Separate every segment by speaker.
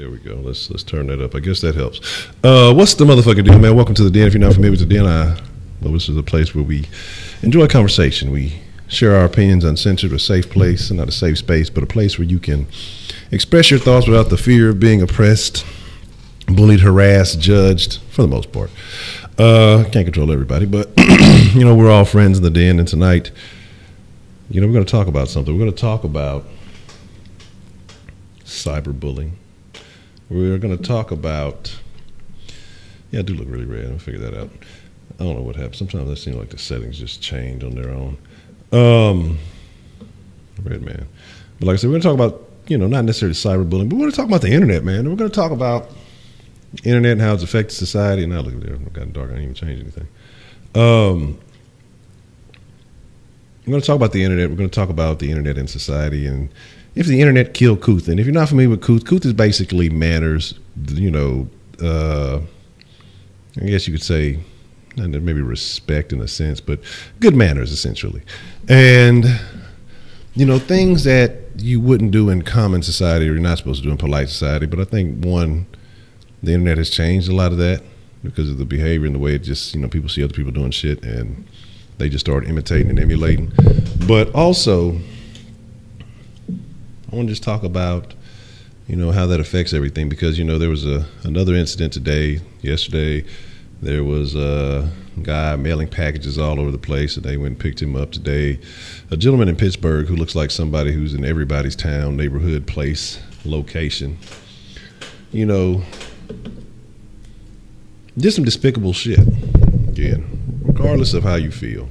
Speaker 1: There we go. Let's turn that up. I guess that helps. What's the motherfucking deal, man? Welcome to the Den. If you're not familiar with the Den, well, this is a place where we enjoy conversation. We share our opinions uncensored, a safe place, not a safe space, but a place where you can express your thoughts without the fear of being oppressed, bullied, harassed, judged, for the most part. Can't control everybody, but you know, we're all friends in the Den, and tonight, you know, we're going to talk about something. We're going to talk about cyberbullying. We're going to talk about, yeah, I do look really red. I'll figure that out. I don't know what happened. Sometimes I seem like the settings just change on their own. Red man. But like I said, we're going to talk about, you know, not necessarily cyberbullying, but we're going to talk about the internet, man. And we're going to talk about the internet and how it's affected society. And now look at there, it's gotten dark. I didn't even change anything. We're going to talk about the internet. We're going to talk about the internet and society, and if the internet killed Couth. And if you're not familiar with Couth, Couth is basically manners, you know, I guess you could say, maybe respect in a sense, but good manners essentially. And, you know, things that you wouldn't do in common society or you're not supposed to do in polite society. But I think, one, the internet has changed a lot of that because of the behavior and the way it just, you know, people see other people doing shit and they just start imitating and emulating. But also, I want to just talk about, you know, how that affects everything, because, you know, there was another incident yesterday. There was a guy mailing packages all over the place, and they went and picked him up today. A gentleman in Pittsburgh who looks like somebody who's in everybody's town, neighborhood, place, location. You know, just some despicable shit. Again, regardless of how you feel,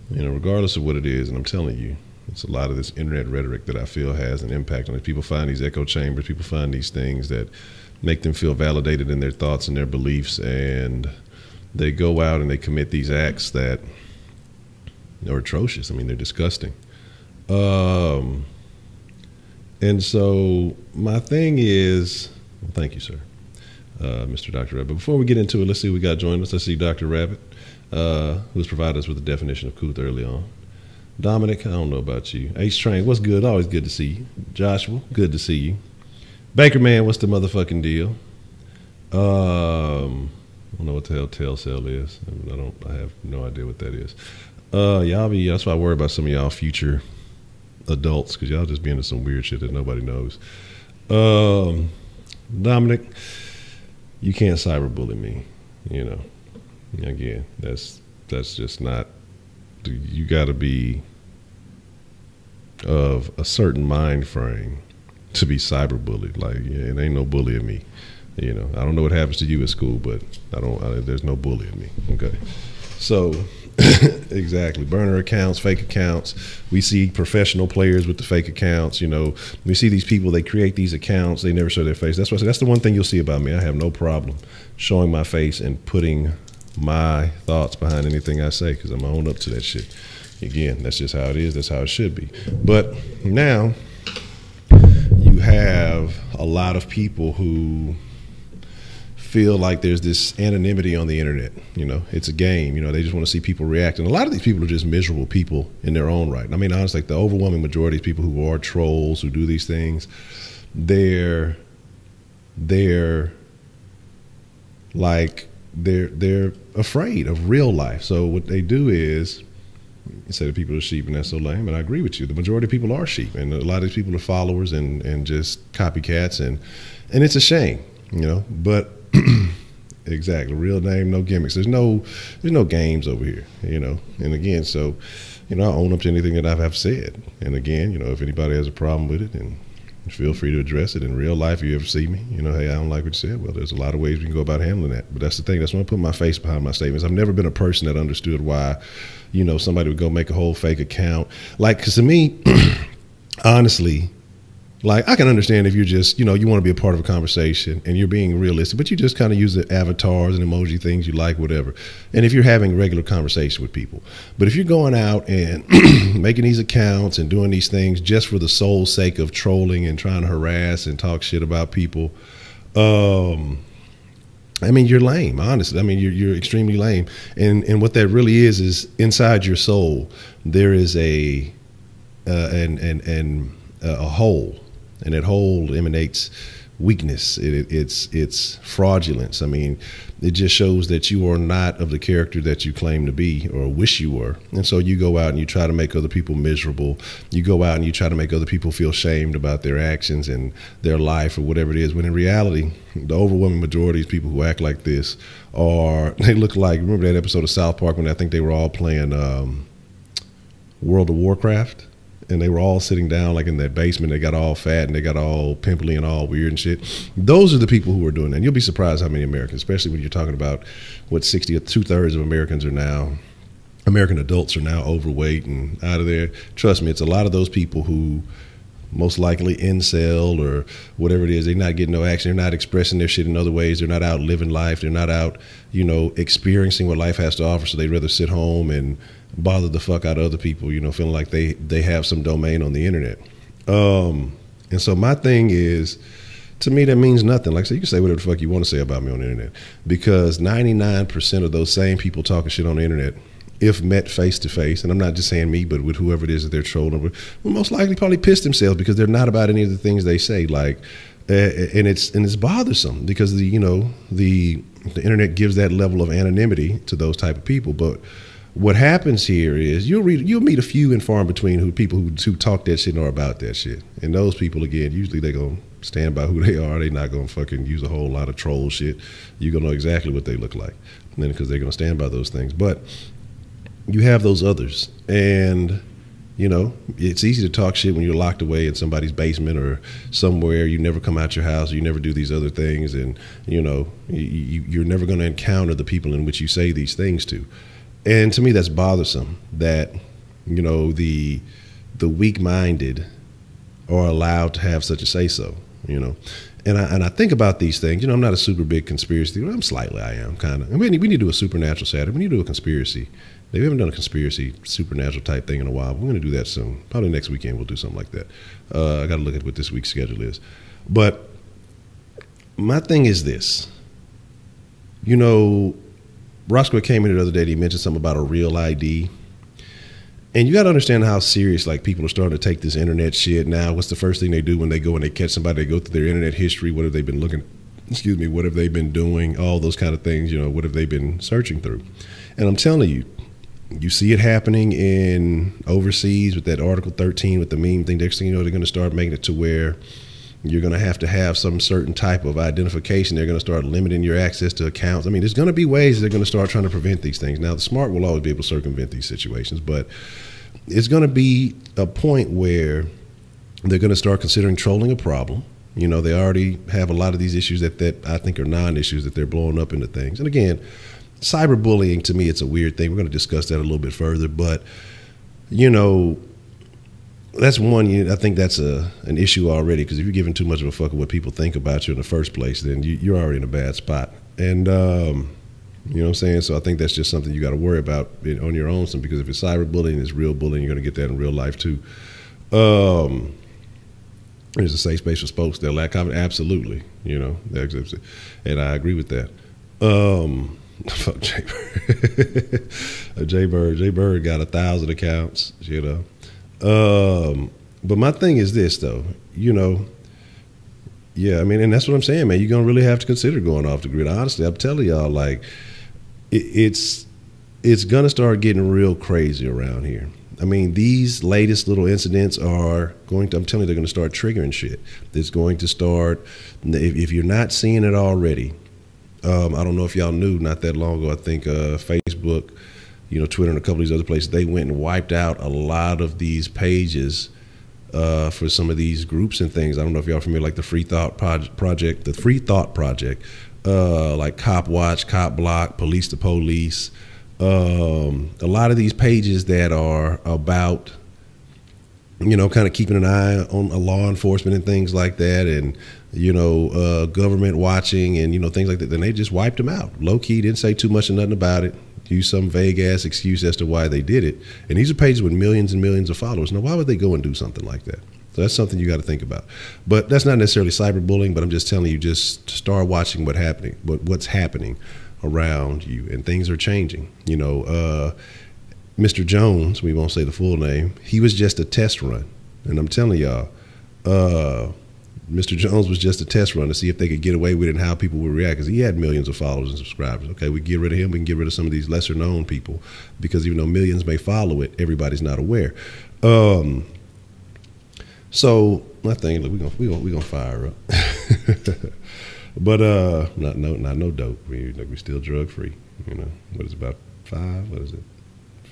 Speaker 1: you know, regardless of what it is, and I'm telling you, it's a lot of this internet rhetoric that I feel has an impact on it. People find these echo chambers, people find these things that make them feel validated in their thoughts and their beliefs, and they go out and they commit these acts that are atrocious. I mean, they're disgusting. And so my thing is, well, thank you, sir, Mr. Dr. Rabbit. Before we get into it, let's see who we got joining us. Let's see Dr. Rabbit, who has provided us with the definition of Couth early on. Dominic, I don't know about you. H-Train, what's good? Always good to see you. Joshua, good to see you. Baker Man, what's the motherfucking deal? I don't know what the hell Telcel is. I have no idea what that is. That's why I worry about some of y'all future adults, because y'all just be into some weird shit that nobody knows. Dominic, you can't cyberbully me. You know, again, that's just not. You got to be of a certain mind frame to be cyberbullied. Like, yeah, it ain't no bullying me. You know, I don't know what happens to you at school, but there's no bullying me. Okay, so exactly, burner accounts, fake accounts. We see professional players with the fake accounts. You know, we see these people, they create these accounts, they never show their face. That's why I say that's the one thing you'll see about me. I have no problem showing my face and putting my thoughts behind anything I say, because I'm gonna own up to that shit. Again, that's just how it is. That's how it should be. But now you have a lot of people who feel like there's this anonymity on the internet. You know, it's a game. You know, they just want to see people react. And a lot of these people are just miserable people in their own right. I mean, honestly, like the overwhelming majority of people who are trolls, who do these things, they're afraid of real life. So what they do is, you say that people are sheep, and that's so lame, and I agree with you. The majority of people are sheep, and a lot of these people are followers and just copycats, and it's a shame, you know. But exactly, real name, no gimmicks. There's no games over here, you know. And again, so, you know, I own up to anything that I've said. And again, you know, if anybody has a problem with it, and feel free to address it in real life. If you ever see me, you know, hey, I don't like what you said. Well, there's a lot of ways we can go about handling that. But that's the thing. That's when I put my face behind my statements. I've never been a person that understood why, you know, somebody would go make a whole fake account. Like, because to me, honestly, like, I can understand if you're just, you know, you want to be a part of a conversation and you're being realistic, but you just kind of use the avatars and emoji things you like, whatever. And if you're having regular conversation with people. But if you're going out and making these accounts and doing these things just for the sole sake of trolling and trying to harass and talk shit about people, I mean, you're lame, honestly. I mean, you're extremely lame. And what that really is inside your soul, there is a hole. And that hole emanates weakness. It's fraudulence. I mean, it just shows that you are not of the character that you claim to be or wish you were. And so you go out and you try to make other people miserable. You go out and you try to make other people feel shamed about their actions and their life or whatever it is. When in reality, the overwhelming majority of people who act like this they look like, remember that episode of South Park when I think they were all playing World of Warcraft? And they were all sitting down like in that basement. They got all fat and they got all pimply and all weird and shit. Those are the people who are doing that. And you'll be surprised how many Americans, especially when you're talking about what 60 or 2/3 of Americans are now, American adults are now overweight and out of there. Trust me, it's a lot of those people who most likely incel or whatever it is. They're not getting no action. They're not expressing their shit in other ways. They're not out living life. They're not out, experiencing what life has to offer. So they'd rather sit home and bother the fuck out of other people, feeling like they have some domain on the internet. And so my thing is, to me, that means nothing. Like I said, you can say whatever the fuck you want to say about me on the internet, because 99% of those same people talking shit on the internet, if met face to face, and I'm not just saying me, but with whoever it is that they're trolling, will most likely probably piss themselves because they're not about any of the things they say. Like, and it's bothersome because the internet gives that level of anonymity to those type of people. But what happens here is you'll meet a few and far in between people who talk that shit and are about that shit. And those people, again, usually they're going to stand by who they are. They're not going to fucking use a whole lot of troll shit. You're going to know exactly what they look like, and then because they're going to stand by those things. But you have those others, and it's easy to talk shit when you're locked away in somebody's basement or somewhere. You never come out your house. You never do these other things, and you're never going to encounter the people in which you say these things to. And to me, that's bothersome that, the weak-minded are allowed to have such a say-so, And I think about these things. I'm not a super big conspiracy theorist. I am, kind of. And we need to do a supernatural Saturday. We need to do a conspiracy. We haven't done a conspiracy supernatural type thing in a while. But we're going to do that soon. Probably next weekend we'll do something like that. I got to look at what this week's schedule is. But my thing is this. Roscoe came in here the other day and he mentioned something about a real ID. And you got to understand how serious people are starting to take this internet shit now. What's the first thing they do when they go and they catch somebody? They go through their internet history. What have they been what have they been doing? All those kind of things, what have they been searching through? And I'm telling you, you see it happening in overseas with that Article 13 with the meme thing. Next thing you know, they're going to start making it to where you're going to have some certain type of identification. They're going to start limiting your access to accounts. I mean, there's going to be ways they're going to start trying to prevent these things. Now, the smart will always be able to circumvent these situations, but it's going to be a point where they're going to start considering trolling a problem. They already have a lot of these issues that I think are non-issues that they're blowing up into things. And again, cyberbullying, to me, it's a weird thing. We're going to discuss that a little bit further, but, that's one. I think that's an issue already, because if you're giving too much of a fuck of what people think about you in the first place, then you're already in a bad spot. And you know what I'm saying? So I think that's just something you got to worry about on your own, because if it's cyberbullying, it's real bullying. You're going to get that in real life too. There's a safe space for folks that lack confidence. Absolutely, and I agree with that. Fuck Jay Bird. Jay Bird got 1,000 accounts. But my thing is this, though, yeah, I mean, and that's what I'm saying, man. You're going to really have to consider going off the grid. Honestly, I'm telling y'all, it's going to start getting real crazy around here. I mean, these latest little incidents I'm telling you, they're going to start triggering shit. It's going to start, if you're not seeing it already, I don't know if y'all knew, not that long ago, I think Facebook, Twitter and a couple of these other places, they went and wiped out a lot of these pages for some of these groups and things. I don't know if y'all are familiar, like the Free Thought Project, like Cop Watch, Cop Block, Police to Police. A lot of these pages that are about, kind of keeping an eye on law enforcement and things like that, and government watching and things like that. Then they just wiped them out, low key. Didn't say too much or nothing about it. Use some vague ass excuse as to why they did it. And these are pages with millions and millions of followers. Now, why would they go and do something like that? So that's something you got to think about. But that's not necessarily cyberbullying. But I'm just telling you, just start watching what's happening around you, and things are changing. Mr. Jones, we won't say the full name, he was just a test run. And I'm telling y'all, Mr. Jones was just a test run to see if they could get away with it and how people would react, because he had millions of followers and subscribers. Okay, we get rid of him, we can get rid of some of these lesser known people, because even though millions may follow it, everybody's not aware. So my thing, look, we gonna fire up, but not no dope. We still drug free. You know, what is it, about 5? What is it?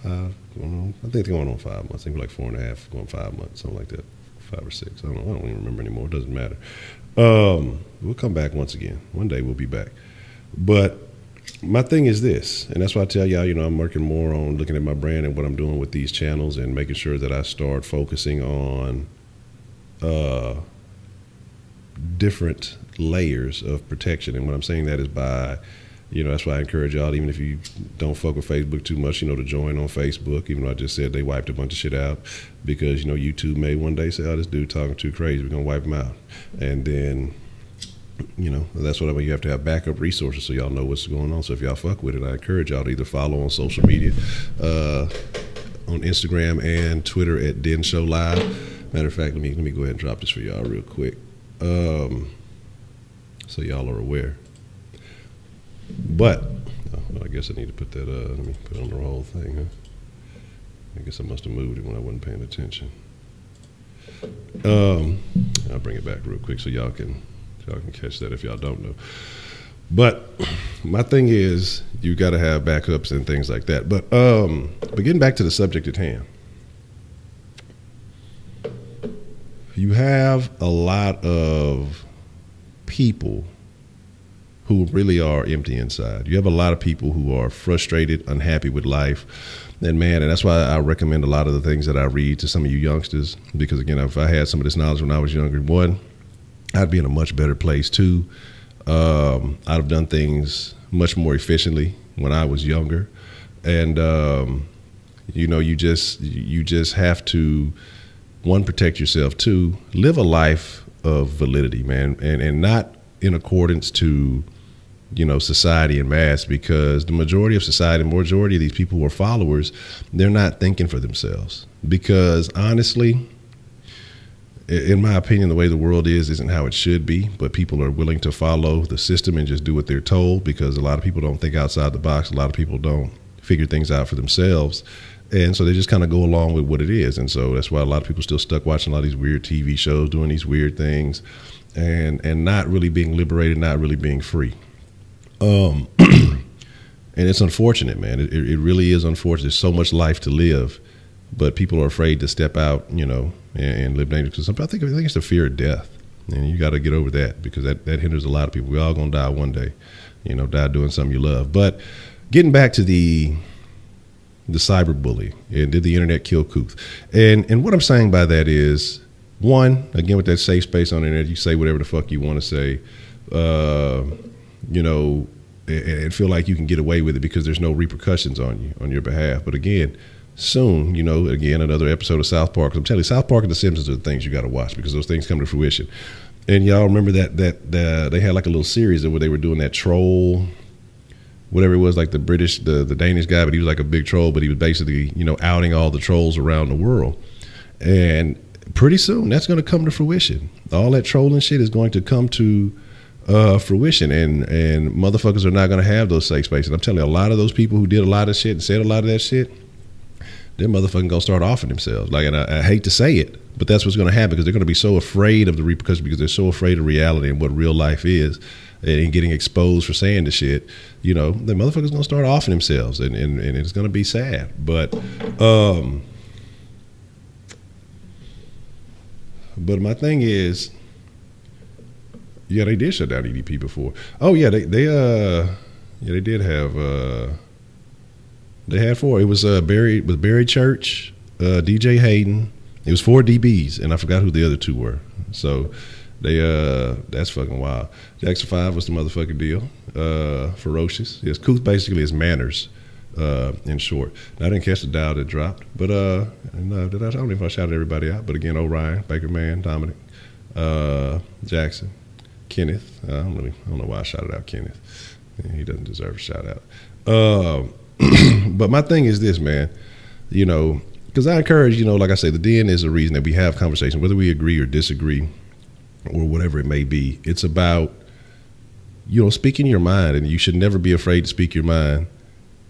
Speaker 1: 5 going on? I think it's going on 5 months. I think we're like 4.5 going 5 months, something like that. 5 or 6. I don't even remember anymore. It doesn't matter. We'll come back once again. One day we'll be back. But my thing is this, and that's why I tell y'all, you know, I'm working more on looking at my brand and what I'm doing with these channels and making sure that I start focusing on different layers of protection. And what I'm saying that is by, you know, that's why I encourage y'all, even if you don't fuck with Facebook too much, you know, to join on Facebook, even though I just said they wiped a bunch of shit out, because, you know, YouTube may one day say, oh, this dude talking too crazy, we're going to wipe him out. And then, you know, that's what I mean. You have to have backup resources so y'all know what's going on. So if y'all fuck with it, I encourage y'all to either follow on social media, on Instagram and Twitter at Den Show Live. Matter of fact, let me go ahead and drop this for y'all real quick, so y'all are aware. But I guess I need to put that. Let me put on the whole thing. Huh? I guess I must have moved it when I wasn't paying attention. I'll bring it back real quick so y'all can catch that if y'all don't know. But my thing is, you got to have backups and things like that. But getting back to the subject at hand, you have a lot of people who really are empty inside. You have a lot of people who are frustrated, unhappy with life. And man, and that's why I recommend a lot of the things that I read to some of you youngsters, because again, if I had some of this knowledge when I was younger, one, I'd be in a much better place. Two, I'd have done things much more efficiently when I was younger. And you know, you just have to, one, protect yourself. Two, live a life of validity, man, and not in accordance to, you know, society and mass, because the majority of society, majority of these people who are followers, they're not thinking for themselves. Because honestly, in my opinion, the way the world is isn't how it should be, but people are willing to follow the system and just do what they're told, because a lot of people don't think outside the box. A lot of people don't figure things out for themselves. And so they just kind of go along with what it is. And so that's why a lot of people still stuck watching a lot of these weird TV shows, doing these weird things, and not really being liberated, not really being free. And it's unfortunate, man. It really is unfortunate. There's so much life to live, but people are afraid to step out, you know, and live dangerous. Because I think it's the fear of death. And you got to get over that, because that hinders a lot of people. We're all going to die one day, you know, die doing something you love. But getting back to the cyberbully, and did the internet kill Couth? And what I'm saying by that is, one, again, with that safe space on the internet, you say whatever the fuck you want to say, you know, and feel like you can get away with it because there's no repercussions on you, on your behalf. But again, soon, you know, again, another episode of South Park. I'm telling you, South Park and The Simpsons are the things you got to watch, because those things come to fruition. And y'all remember that they had like a little series where they were doing that troll, whatever it was, like the Danish guy, but he was like a big troll, but he was basically, you know, outing all the trolls around the world. And pretty soon that's going to come to fruition. All that trolling shit is going to come to fruition, and motherfuckers are not going to have those safe spaces. And I'm telling you, a lot of those people who did a lot of shit and said a lot of that shit, they're motherfucking going to start offing themselves. Like, and I hate to say it, but that's what's going to happen, because they're going to be so afraid of the repercussions, because they're so afraid of reality and what real life is, and getting exposed for saying the shit. You know, the motherfuckers going to start offing themselves, and it's going to be sad. But my thing is, yeah, they did shut down EDP before. Oh yeah, they did have they had 4. It was Barry Church, DJ Hayden. It was 4 DBs, and I forgot who the other 2 were. So they that's fucking wild. Jackson 5 was the motherfucking deal. Ferocious. Yes, Couth basically is manners, in short. Now, I didn't catch the dial that dropped, but I don't know if I shouted everybody out. But again, Orion, Baker Man, Dominic, Jackson, Kenneth. I don't know why I shouted out Kenneth. He doesn't deserve a shout out. But my thing is this, man. You know, because I encourage, you know, like I say, the Den is a reason that we have conversations, whether we agree or disagree. or whatever it may be. It's about, you know, speaking your mind, and you should never be afraid to speak your mind.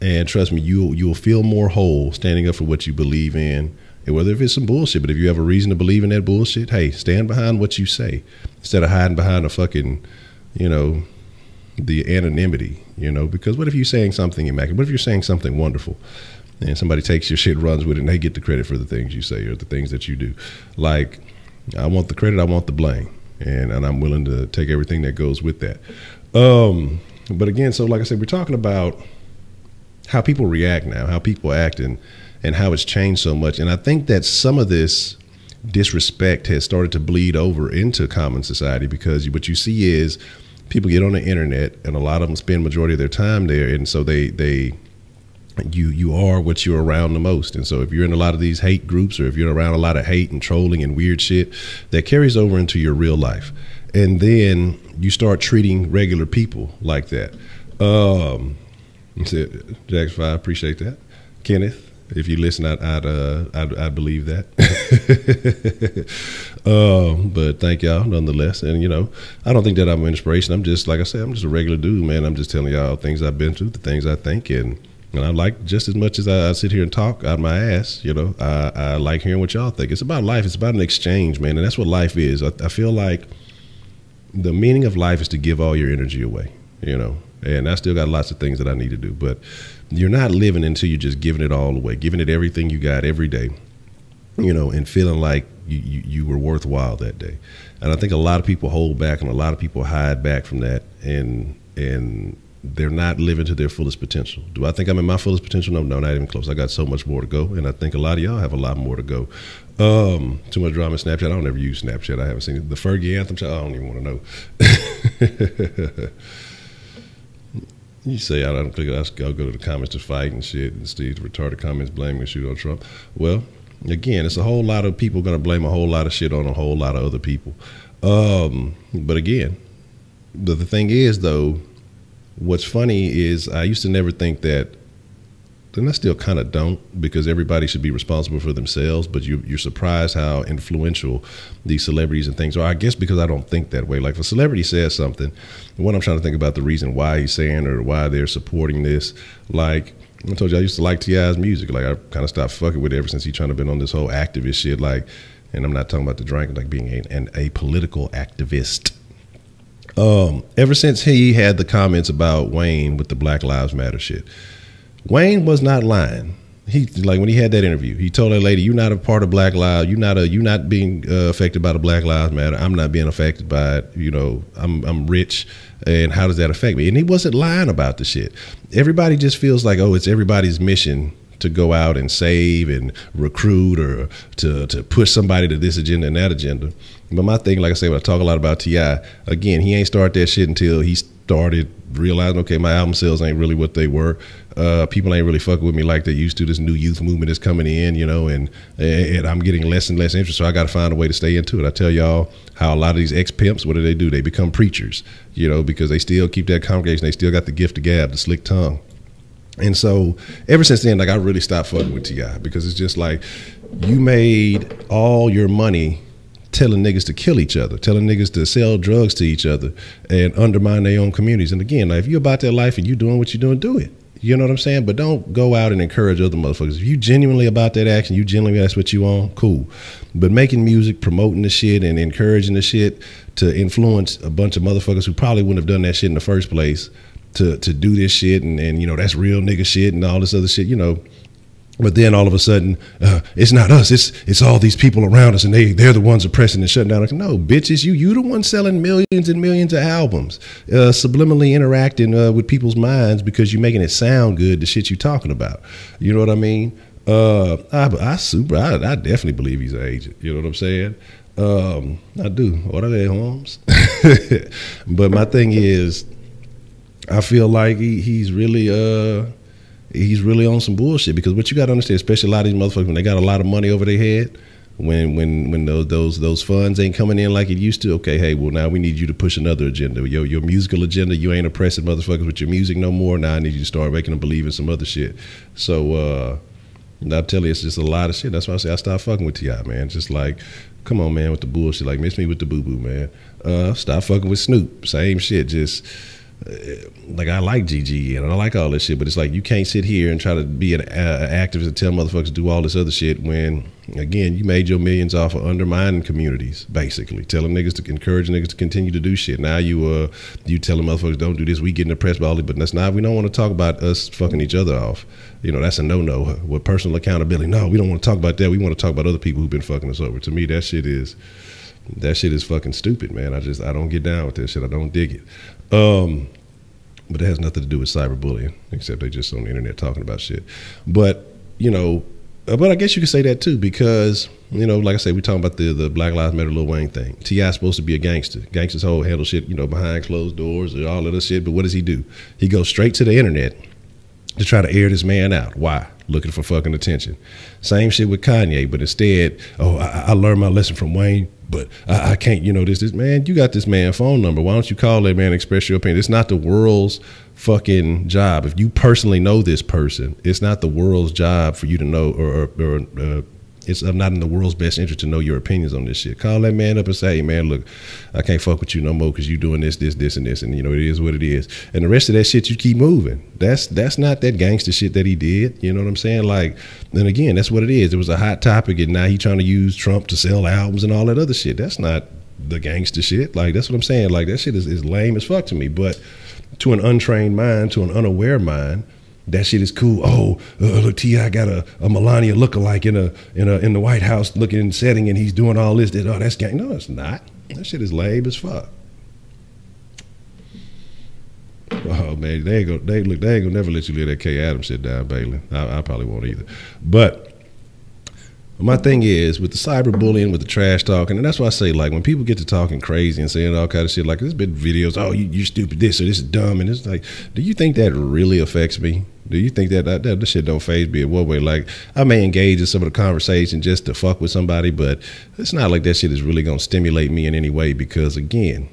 Speaker 1: And trust me, you'll feel more whole standing up for what you believe in. And whether if it's some bullshit, but if you have a reason to believe in that bullshit, hey, stand behind what you say instead of hiding behind a fucking, you know, the anonymity, you know, because what if you're saying something immaculate? What if you're saying something wonderful and somebody takes your shit, runs with it, and they get the credit for the things you say or the things that you do? Like, I want the credit, I want the blame, and I'm willing to take everything that goes with that. But again, so like I said, we're talking about how people react now, how people act, and how it's changed so much. And I think that some of this disrespect has started to bleed over into common society, because what you see is people get on the internet, and a lot of them spend majority of their time there, and so you are what you're around the most. And so if you're in a lot of these hate groups, or if you're around a lot of hate and trolling and weird shit, that carries over into your real life, and then you start treating regular people like that. Jax 5, appreciate that. Kenneth, if you listen, I'd believe that. But thank y'all nonetheless. And, you know, I don't think that I'm an inspiration. I'm just, like I said, I'm just a regular dude, man. I'm just telling y'all things I've been through, the things I think, and I like, just as much as I sit here and talk out my ass, you know, I like hearing what y'all think. It's about life. It's about an exchange, man. And that's what life is. I feel like the meaning of life is to give all your energy away, you know. And I still got lots of things that I need to do, but you're not living until you're just giving it all away, giving it everything you got every day, you know, and feeling like you were worthwhile that day. And I think a lot of people hold back, and a lot of people hide back from that, and they're not living to their fullest potential. Do I think I'm in my fullest potential? No, not even close. I got so much more to go, and I think a lot of y'all have a lot more to go. Too much drama in Snapchat. I don't ever use Snapchat. I haven't seen it. The Fergie anthem, I don't even want to know. You say I don't think I'll go to the comments to fight and shit, and Steve's retarded comments blaming shit on Trump. Well, again, it's a whole lot of people going to blame a whole lot of shit on a whole lot of other people. But again, the thing is, though, what's funny is I used to never think that, and I still kind of don't, because everybody should be responsible for themselves, but you're surprised how influential these celebrities and things are. I guess because I don't think that way. Like, if a celebrity says something, when I'm trying to think about the reason why he's saying or why they're supporting this, like I told you, I used to like T.I.'s music. Like, I kind of stopped fucking with it ever since he trying to been on this whole activist shit. Like, and I'm not talking about the drink, like being a political activist. Ever since he had the comments about Wayne with the Black Lives Matter shit, Wayne was not lying. He, like, when he had that interview, he told that lady, "You're not a part of Black Lives. You're not being affected by the Black Lives Matter. I'm not being affected by it. You know, I'm rich, and how does that affect me?" And he wasn't lying about the shit. Everybody just feels like, oh, it's everybody's mission to go out and save and recruit, or to push somebody to this agenda and that agenda. But my thing, like I say, when I talk a lot about T.I., again, he ain't started that shit until he started realizing, okay, my album sales ain't really what they were. People ain't really fucking with me like they used to. This new youth movement is coming in, you know, and I'm getting less and less interest. So I got to find a way to stay into it. I tell y'all how a lot of these ex-pimps, what do? They become preachers, you know, because they still keep that congregation. They still got the gift of gab, the slick tongue. And so ever since then, like, I really stopped fucking with T.I., because it's just like, you made all your money telling niggas to kill each other, telling niggas to sell drugs to each other and undermine their own communities. And again, like, if you're about that life and you doing what you're doing, do it. You know what I'm saying? But don't go out and encourage other motherfuckers. If you genuinely about that action, you genuinely that's what you on, cool. But making music, promoting the shit, and encouraging the shit to influence a bunch of motherfuckers who probably wouldn't have done that shit in the first place to do this shit, and you know, that's real nigga shit and all this other shit, you know. But then all of a sudden, it's not us, it's all these people around us, and they're the ones oppressing and shutting down. Like, no, bitch, it's you the one selling millions and millions of albums, subliminally interacting with people's minds because you're making it sound good, the shit you're talking about. You know what I mean? I definitely believe he's an agent. You know what I'm saying? I do. What are they, Holmes? But my thing is, I feel like he's really on some bullshit, because what you got to understand, especially a lot of these motherfuckers, when they got a lot of money over their head, when those funds ain't coming in like it used to, okay, hey, well, now we need you to push another agenda. Your musical agenda, you ain't oppressing motherfuckers with your music no more. Now I need you to start making them believe in some other shit. So And I tell you, it's just a lot of shit. That's why I say I stopped fucking with T.I., man. Just like, come on, man, with the bullshit. Like, miss me with the boo-boo, man. Stop fucking with Snoop. Same shit. Just, like, I like GG and I like all this shit, but it's like you can't sit here and try to be an activist and tell motherfuckers to do all this other shit when, again, you made your millions off of undermining communities, basically. Telling niggas to encourage niggas to continue to do shit. Now you telling motherfuckers don't do this, we getting depressed by all this, but that's not, we don't want to talk about us fucking each other off. You know, that's a no-no. With personal accountability, no, we don't want to talk about that. We want to talk about other people who've been fucking us over. To me, that shit is fucking stupid, man. I don't get down with that shit. I don't dig it. But it has nothing to do with cyberbullying, except they just on the internet talking about shit. But, you know, but I guess you could say that too, because, you know, like I said, we talking about the Black Lives Matter Lil Wayne thing. T.I.'s supposed to be a gangster. Gangsters handle shit, you know, behind closed doors and all of this shit. But what does he do? He goes straight to the internet to try to air this man out. Why? Looking for fucking attention. Same shit with Kanye, but instead, I learned my lesson from Wayne, but I can't, you know, this man, you got this man's phone number. Why don't you call that man and express your opinion? It's not the world's fucking job. If you personally know this person, it's not the world's job for you to know, or it's not in the world's best interest to know your opinions on this shit. Call that man up and say, hey, man, look, I can't fuck with you no more because you doing this, and this, and, you know, it is what it is. And the rest of that shit, you keep moving. That's not that gangster shit that he did. You know what I'm saying? Like, and again, that's what it is. It was a hot topic, and now he trying to use Trump to sell albums and all that other shit. That's not the gangster shit. Like, that's what I'm saying. Like, that shit is lame as fuck to me. But to an untrained mind, to an unaware mind, that shit is cool. Oh, look, T.I. got a Melania lookalike in the White House looking setting, and he's doing all this. Oh, that's gang. No, it's not. That shit is lame as fuck. Oh man, they ain't gonna never let you live that K. Adams shit down, Bailey. I probably won't either. But my thing is with the cyberbullying, with the trash talking, and that's why I say, like, when people get to talking crazy and saying all kind of shit, like there's been videos, oh, you stupid this or this is dumb, and it's like, do you think that really affects me? Do you think that this shit don't faze me in one way? Like, I may engage in some of the conversation just to fuck with somebody, but it's not like that shit is really gonna stimulate me in any way, because again,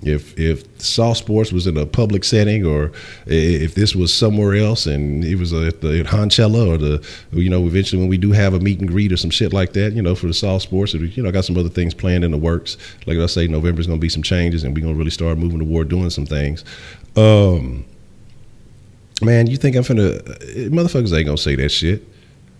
Speaker 1: if soft sports was in a public setting, or if this was somewhere else and it was at Honcho, or the, you know, eventually when we do have a meet and greet or some shit like that, you know, for the soft sports, you know, I got some other things planned in the works. Like I say, November's gonna be some changes, and we're gonna really start moving toward doing some things. Man, you think I'm finna, motherfuckers ain't gonna say that shit.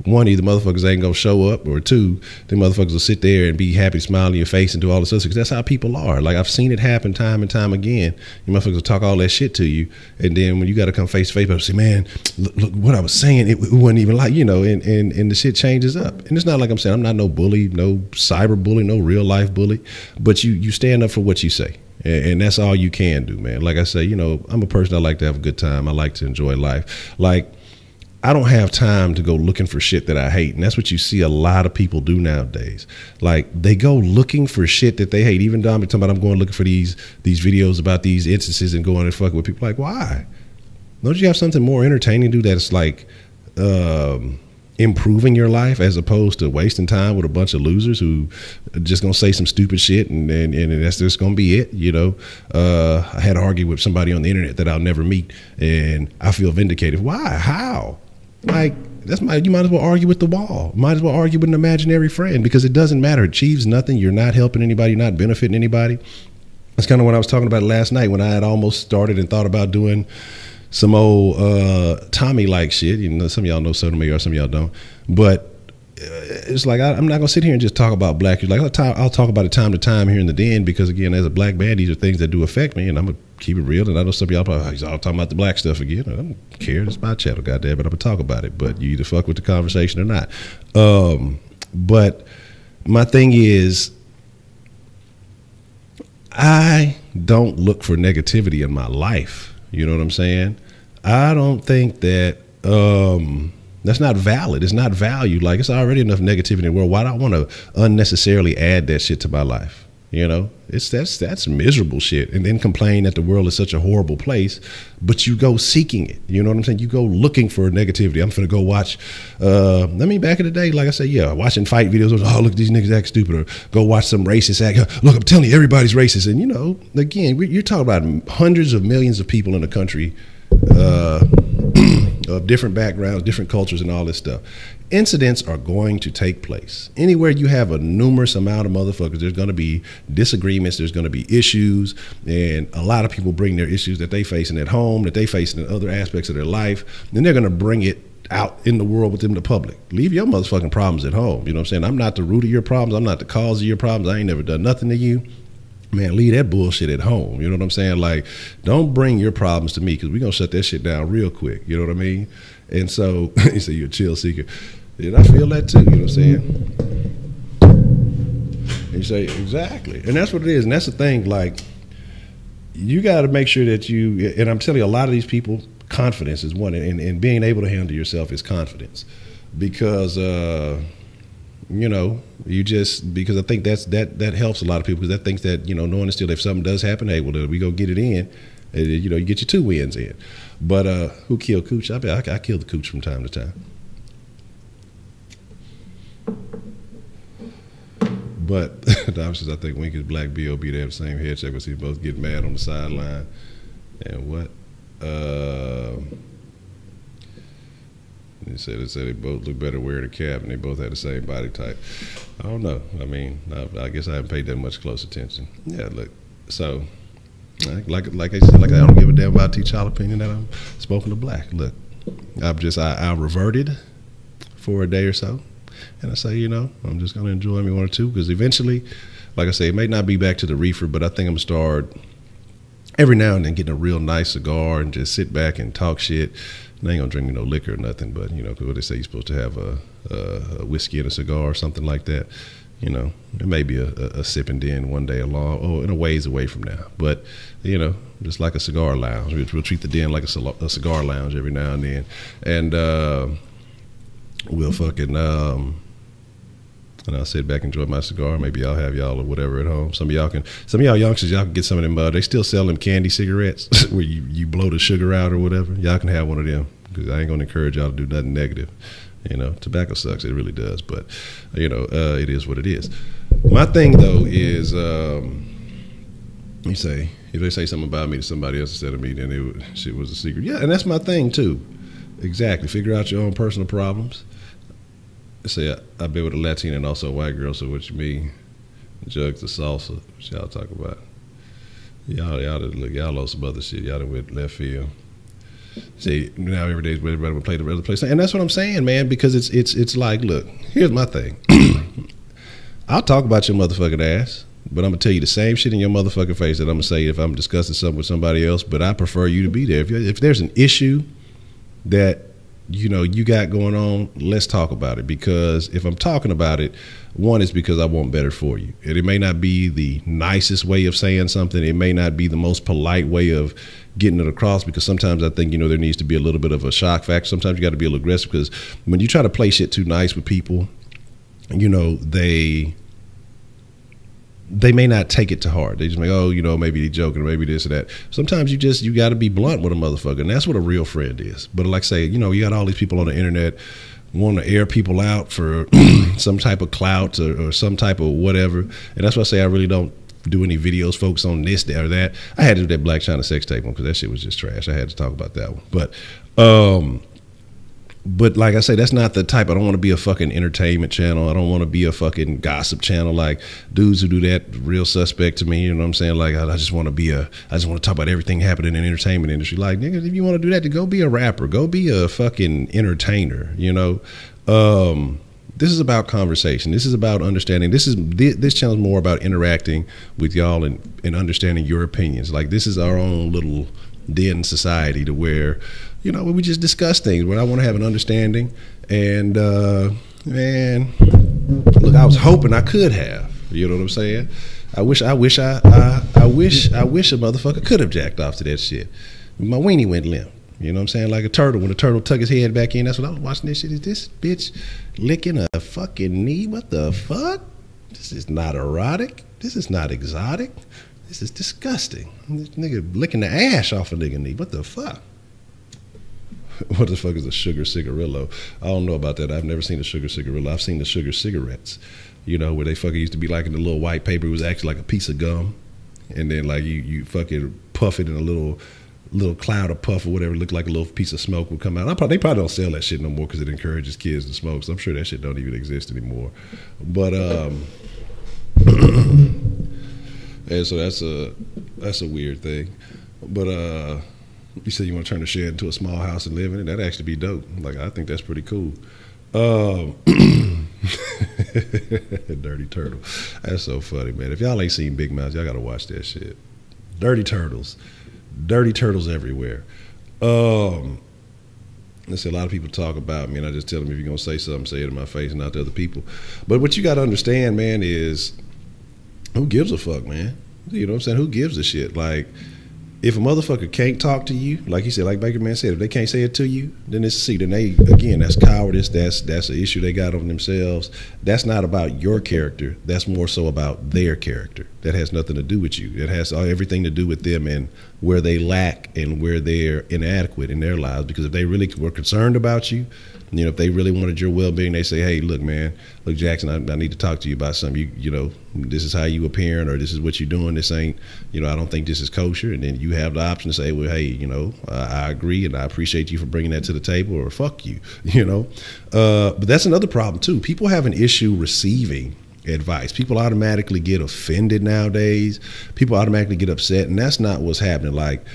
Speaker 1: One, either motherfuckers ain't gonna show up, or two, the motherfuckers will sit there and be happy, smile in your face, and do all this other, because that's how people are. Like, I've seen it happen time and time again. You motherfuckers will talk all that shit to you, and then when you got to come face to face, people say, man, look what I was saying, it wasn't even like, you know, and the shit changes up. And it's not like I'm saying I'm not no bully, no cyber bully, no real life bully, but you stand up for what you say. And that's all you can do, man. Like I say, you know, I'm a person, I like to have a good time. I like to enjoy life. Like, I don't have time to go looking for shit that I hate. And that's what you see a lot of people do nowadays. Like, they go looking for shit that they hate. Even Dom, talking about, I'm going looking for these videos about these instances and going and fucking with people. Like, why? Don't you have something more entertaining to do that's like improving your life, as opposed to wasting time with a bunch of losers who are just gonna say some stupid shit and that's just gonna be it, you know? I had to argue with somebody on the internet that I'll never meet, and I feel vindicated. Why? How? Like, you might as well argue with the wall. Might as well argue with an imaginary friend, because it doesn't matter. It achieves nothing. You're not helping anybody. You're not benefiting anybody. That's kind of what I was talking about last night, when I had almost started and thought about doing some old Tommy like shit. You know, some of y'all know Sotomayor, some of y'all don't. But it's like, I'm not gonna sit here and just talk about black. Like, I'll talk about it time to time here in the den, because again, as a black man, these are things that do affect me, and I'm gonna keep it real. And I know some of y'all probably, he's all talking about the black stuff again. I don't care. It's my channel, goddamn, but I'm gonna talk about it. But you either fuck with the conversation or not. But my thing is, I don't look for negativity in my life. You know what I'm saying? I don't think that that's not valid. It's not valued. Like, it's already enough negativity in the world. Why do I want to unnecessarily add that shit to my life? You know, that's miserable shit. And then complain that the world is such a horrible place, but you go seeking it. You know what I'm saying? You go looking for negativity. I'm finna go watch, back in the day, like I said, yeah, watching fight videos. Oh, look, these niggas act stupid. Or go watch some racist act. Look, I'm telling you, everybody's racist. And, you know, again, you're talking about hundreds of millions of people in the country, of different backgrounds, different cultures, and all this stuff. incidents are going to take place. Anywhere you have a numerous amount of motherfuckers, there's going to be disagreements, there's going to be issues, and a lot of people bring their issues that they facing at home, that they facing in other aspects of their life, and they're going to bring it out in the world with them, the public. Leave your motherfucking problems at home. You know what I'm saying? I'm not the root of your problems. I'm not the cause of your problems. I ain't never done nothing to you. Man, leave that bullshit at home. You know what I'm saying? Like, don't bring your problems to me, because we're going to shut that shit down real quick. You know what I mean? And so, you say you're a chill seeker. And I feel that too, you know what I'm saying? And you say, exactly. And that's what it is. And that's the thing, like, you got to make sure that you, and I'm telling you, a lot of these people, confidence is one, and being able to handle yourself is confidence. Because, you know, you just, because I think that helps a lot of people, because that thinks that, you know, knowing that still, if something does happen, hey, well, we go get it in, and, you know, you get your 2 wins in. But who killed Cooch? I kill the Cooch from time to time. But obviously, I think Winky's Black B.O.B. they have the same head check, but see both get mad on the sideline. And what? They said they both look better wearing a cap, and they both had the same body type. I don't know. I mean, I guess I haven't paid that much close attention. Yeah, look. So, like I said, like I don't give a damn about T'Challa opinion that I'm smoking to black. Look, I reverted for a day or so. And I say, you know, I'm just going to enjoy me 1 or 2, because eventually, like I say, it may not be back to the reefer, but I think I'm going to start every now and then getting a real nice cigar and just sit back and talk shit. And I ain't going to drink me no liquor or nothing, but, you know, because what they say, you're supposed to have a whiskey and a cigar or something like that. You know, it may be a sipping den one day along, or in a ways away from now. But, you know, just like a cigar lounge. We'll treat the den like a cigar lounge every now and then. And, we'll fucking, and I'll sit back and enjoy my cigar. Maybe I'll have y'all or whatever at home. Some of y'all youngsters, y'all can get some of them. They still sell them candy cigarettes where you blow the sugar out or whatever. Y'all can have one of them, because I ain't gonna encourage y'all to do nothing negative. You know, tobacco sucks. It really does. But, you know, it is what it is. My thing though is, you say, if they say something about me to somebody else instead of me, then shit was a secret. Yeah, and that's my thing too. Exactly. Figure out your own personal problems. Say, I've been with a Latina and also a white girl, so what you mean? Jugs of salsa. What y'all talk about? Y'all lost some other shit. Y'all done went left field. See, now every day everybody would play the other place. And that's what I'm saying, man, because it's like, look, here's my thing. I'll talk about your motherfucking ass, but I'm going to tell you the same shit in your motherfucking face that I'm going to say if I'm discussing something with somebody else, but I prefer you to be there. If there's an issue that, you know, you got going on, let's talk about it. Because if I'm talking about it, one is because I want better for you. And it may not be the nicest way of saying something. It may not be the most polite way of getting it across, because sometimes I think, you know, there needs to be a little bit of a shock factor. Sometimes you got to be a little aggressive, because when you try to play shit too nice with people, you know, they may not take it to heart. They just like, oh, you know, maybe they're joking, or maybe this or that. Sometimes you got to be blunt with a motherfucker, and that's what a real friend is. But like I say, you know, you got all these people on the internet want to air people out for some type of clout or some type of whatever. And that's why I say I really don't do any videos focus on this, that, or that. I had to do that Black China sex tape one, because that shit was just trash. I had to talk about that one. But like I say, that's not the type. I don't want to be a fucking entertainment channel. I don't want to be a fucking gossip channel. Like, dudes who do that, real suspect to me. You know what I'm saying? Like, I just want to talk about everything happening in the entertainment industry. Like, nigga, if you want to do that, then go be a rapper. Go be a fucking entertainer, you know? This is about conversation. This is about understanding. This channel is more about interacting with y'all and understanding your opinions. Like, this is our own little den society to where, you know, we just discuss things where I want to have an understanding. And man, look, I was hoping I could have. You know what I'm saying? I wish a motherfucker could have jacked off to that shit. My weenie went limp. You know what I'm saying? Like a turtle. When a turtle tuck his head back in, that's what I was watching this shit. Is this bitch licking a fucking knee? What the fuck? This is not erotic. This is not exotic. This is disgusting. This nigga licking the ash off a nigga knee. What the fuck? What the fuck is a sugar cigarillo? I don't know about that. I've never seen a sugar cigarillo. I've seen the sugar cigarettes, you know, where they fucking used to be like in the little white paper. It was actually like a piece of gum. And then like you fucking puff it in a little little cloud of puff or whatever looked like a little piece of smoke would come out. They probably don't sell that shit no more because it encourages kids to smoke. So I'm sure that shit don't even exist anymore. But and so that's a weird thing. But you said you want to turn the shed into a small house and live in it. That'd actually be dope. Like, I think that's pretty cool. Dirty Turtle. That's so funny, man. If y'all ain't seen Big Mouth, y'all gotta watch that shit. Dirty Turtles. Dirty turtles everywhere. Let's say a lot of people talk about me, and I just tell them, if you're gonna say something, say it in my face and not to other people. But what you gotta understand, man, is who gives a fuck, man? You know what I'm saying? Who gives a shit? Like, if a motherfucker can't talk to you, like he said, like Baker Man said, if they can't say it to you, then that's cowardice. That's an issue they got on themselves. That's not about your character. That's more so about their character. That has nothing to do with you. It has everything to do with them and where they lack and where they're inadequate in their lives. Because if they really were concerned about you, you know, if they really wanted your well-being, they say, hey, look, man, look, Jackson, I need to talk to you about something. You know, this is how you appearing, or this is what you're doing. This ain't, you know, I don't think this is kosher. And then you have the option to say, well, hey, you know, I agree and I appreciate you for bringing that to the table, or fuck you, you know. But that's another problem, too. People have an issue receiving advice. People automatically get offended nowadays. People automatically get upset, and that's not what's happening. Like,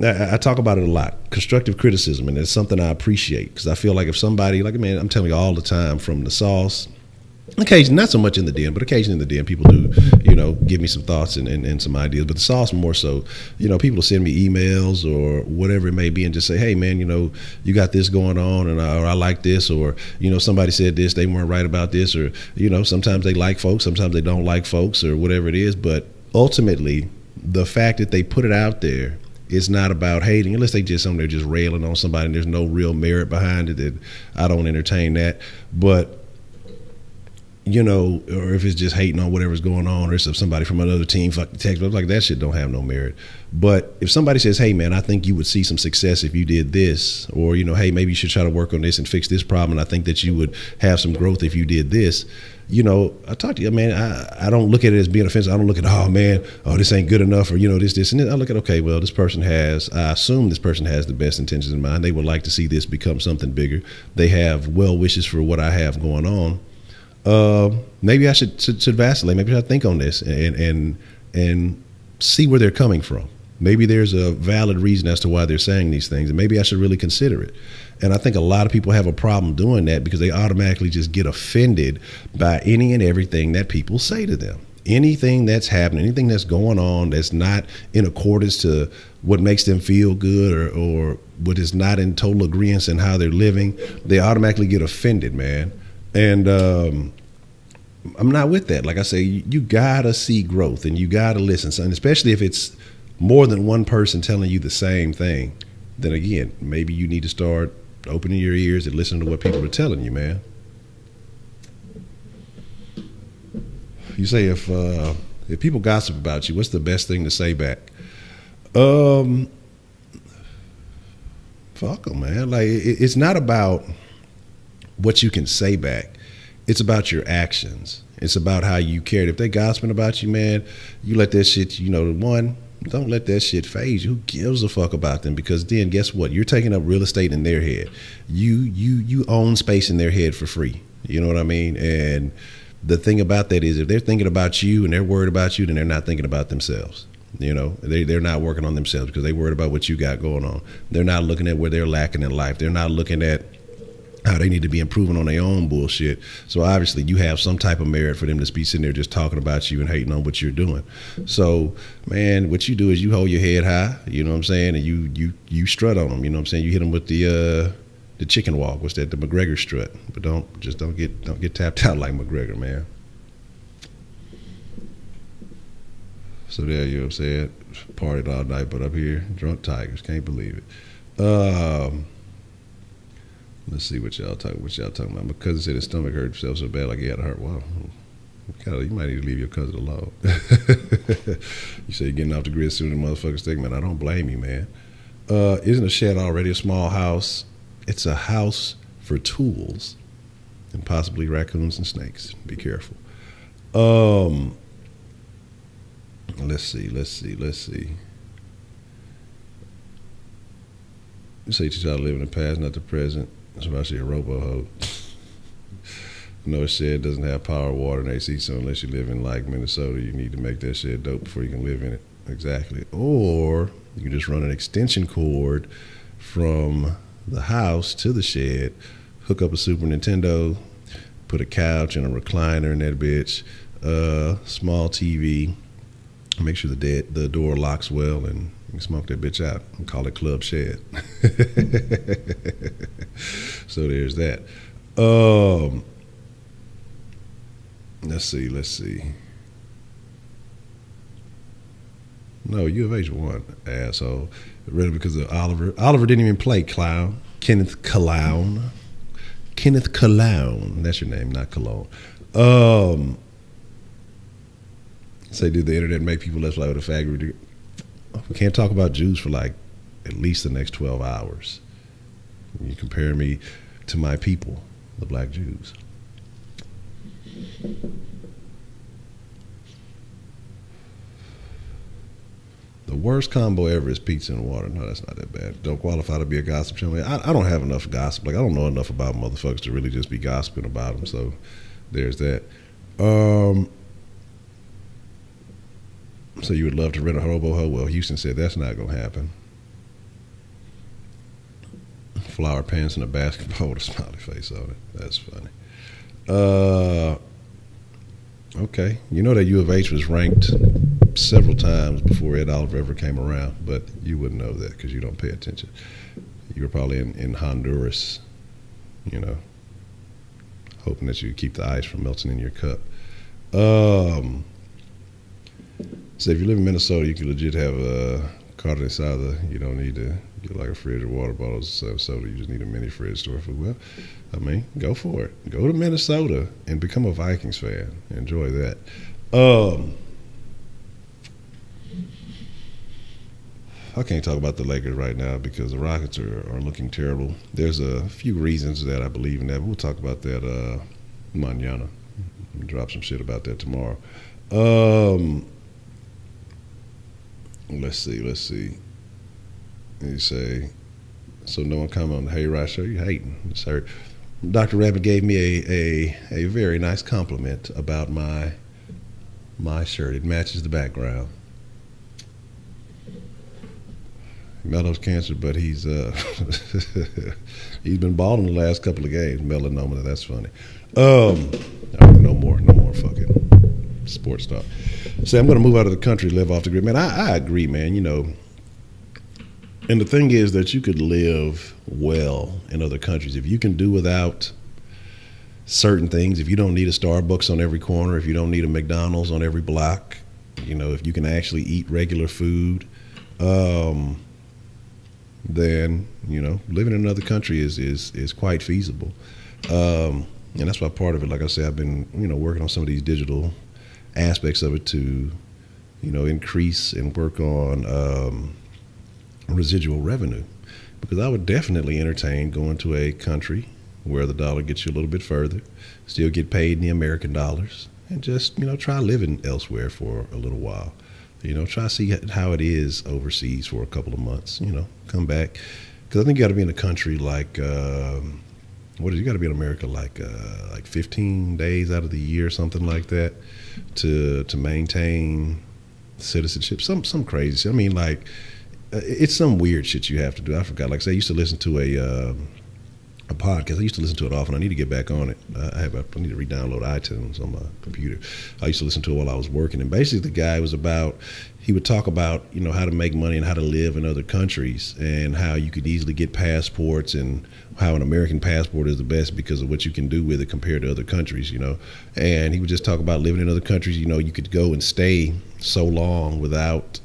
Speaker 1: I talk about it a lot, constructive criticism, and it's something I appreciate, because I feel like if somebody, like, man, I'm telling you all the time, from the sauce, occasionally, not so much in the DM, but occasionally in the DM, people do, you know, give me some thoughts and some ideas, but the sauce more so, you know, people will send me emails or whatever it may be and just say, hey, man, you know, you got this going on, and or I like this, or, you know, somebody said this, they weren't right about this, or, you know, sometimes they like folks, sometimes they don't like folks, or whatever it is, but ultimately, the fact that they put it out there, it's not about hating, unless they just they're just railing on somebody and there's no real merit behind it. That I don't entertain that. But, you know, or if it's just hating on whatever's going on, or if somebody from another team fucking text, like, that shit don't have no merit. But if somebody says, hey, man, I think you would see some success if you did this, or, you know, hey, maybe you should try to work on this and fix this problem, and I think that you would have some growth if you did this, you know, I talk to you, man, I don't look at it as being offensive. I don't look at, oh, man, oh, this ain't good enough, or, you know, this, and this. I look at, okay, well, this person has, I assume this person has the best intentions in mind. They would like to see this become something bigger. They have well wishes for what I have going on. Maybe I should vacillate. Maybe I should think on this and see where they're coming from. Maybe there's a valid reason as to why they're saying these things, and maybe I should really consider it. And I think a lot of people have a problem doing that because they automatically just get offended by any and everything that people say to them. Anything that's happening, anything that's going on that's not in accordance to what makes them feel good, or what is not in total agreement in how they're living, they automatically get offended, man. And I'm not with that. Like I say, you gotta see growth and you gotta listen, and especially if it's more than one person telling you the same thing, then again, maybe you need to start opening your ears and listening to what people are telling you, man. You say if people gossip about you, what's the best thing to say back? Fuck them, man. Like, it's not about what you can say back. It's about your actions. It's about how you carry it. If they gossiping about you, man, you let that shit, you know, don't let that shit phase you. Who gives a fuck about them? Because then guess what? You're taking up real estate in their head. You own space in their head for free. You know what I mean? And the thing about that is, if they're thinking about you and they're worried about you, then they're not thinking about themselves. You know, they're not working on themselves because they're worried about what you got going on. They're not looking at where they're lacking in life. They're not looking at how they need to be improving on their own bullshit. So obviously you have some type of merit for them to be sitting there just talking about you and hating on what you're doing. So, man, what you do is you hold your head high, you know what I'm saying, and you strut on them, you know what I'm saying. You hit them with the chicken walk. What's that? The McGregor strut. But don't get tapped out like McGregor, man. So there, you know what I'm saying. Partied all night, but up here, drunk tigers. Can't believe it. Let's see what y'all talking about. My cousin said his stomach hurt himself so bad, like he had a heart. Wow, you might need to leave your cousin alone. You say you're getting off the grid sooner than motherfuckers think, man. I don't blame you, man. Isn't a shed already a small house? It's a house for tools and possibly raccoons and snakes. Be careful. Let's see. You say teach you how to live in the past, not the present. That's why I say a robo-ho. No, a shed doesn't have power, water, and AC, so unless you live in like Minnesota, you need to make that shed dope before you can live in it. Exactly. Or you can just run an extension cord from the house to the shed, hook up a Super Nintendo, put a couch and a recliner in that bitch, small TV, make sure the door locks well, and you can smoke that bitch out and call it Club Shed. So there's that. Let's see. No, U of H won, asshole. Really, because of Oliver. Oliver didn't even play clown. Kenneth Cologne. That's your name, not Cologne. Say, did the internet make people less likely to faggot? We can't talk about Jews for like at least the next 12 hours. You compare me to my people, the black Jews. The worst combo ever is pizza and water. No, that's not that bad. Don't qualify to be a gossip channel. I don't have enough gossip. Like, I don't know enough about motherfuckers to really just be gossiping about them. So there's that. So you would love to rent a hobo-ho? Well, Houston said that's not going to happen. Flower pants and a basketball with a smiley face on it. That's funny. Okay. You know that U of H was ranked several times before Ed Oliver ever came around, but you wouldn't know that because you don't pay attention. You were probably in Honduras, you know, hoping that you keep the ice from melting in your cup. So if you live in Minnesota, you can legit have a carne asada. You don't need to get like a fridge or water bottles or soda. You just need a mini fridge store for, well, I mean, go for it. Go to Minnesota and become a Vikings fan. Enjoy that. I can't talk about the Lakers right now because the Rockets are looking terrible. There's a few reasons that I believe in that. We'll talk about that mañana. Drop some shit about that tomorrow. Let's see. You say, so no one comment on the Hayride show? You hating. Sorry. Dr. Rabbit gave me a very nice compliment about my shirt. It matches the background. Melo's cancer, but he's he's been balling the last couple of games. Melanoma, that's funny. No more fucking sports talk. Say, I'm going to move out of the country, live off the grid. Man, I agree, man. You know, and the thing is that you could live well in other countries if you can do without certain things. If you don't need a Starbucks on every corner, if you don't need a McDonald's on every block, you know, if you can actually eat regular food, then, you know, living in another country is quite feasible. And that's why part of it, like I said, I've been, you know, working on some of these digital aspects of it to, you know, increase and work on residual revenue, because I would definitely entertain going to a country where the dollar gets you a little bit further, still get paid in the American dollars, and just, you know, try living elsewhere for a little while. You know, try to see how it is overseas for a couple of months, you know, come back. Because I think you got to be in a country like, you got to be in America like 15 days out of the year, something like that, to maintain citizenship. Some crazy shit. I mean, like, it's some weird shit you have to do. I forgot. Like, say, I used to listen to a podcast. I used to listen to it often. I need to get back on it. I need to re-download iTunes on my computer. I used to listen to it while I was working, and basically the guy was he would talk about, you know, how to make money and how to live in other countries, and how you could easily get passports, and how an American passport is the best because of what you can do with it compared to other countries, you know. And he would just talk about living in other countries. You know, you could go and stay so long without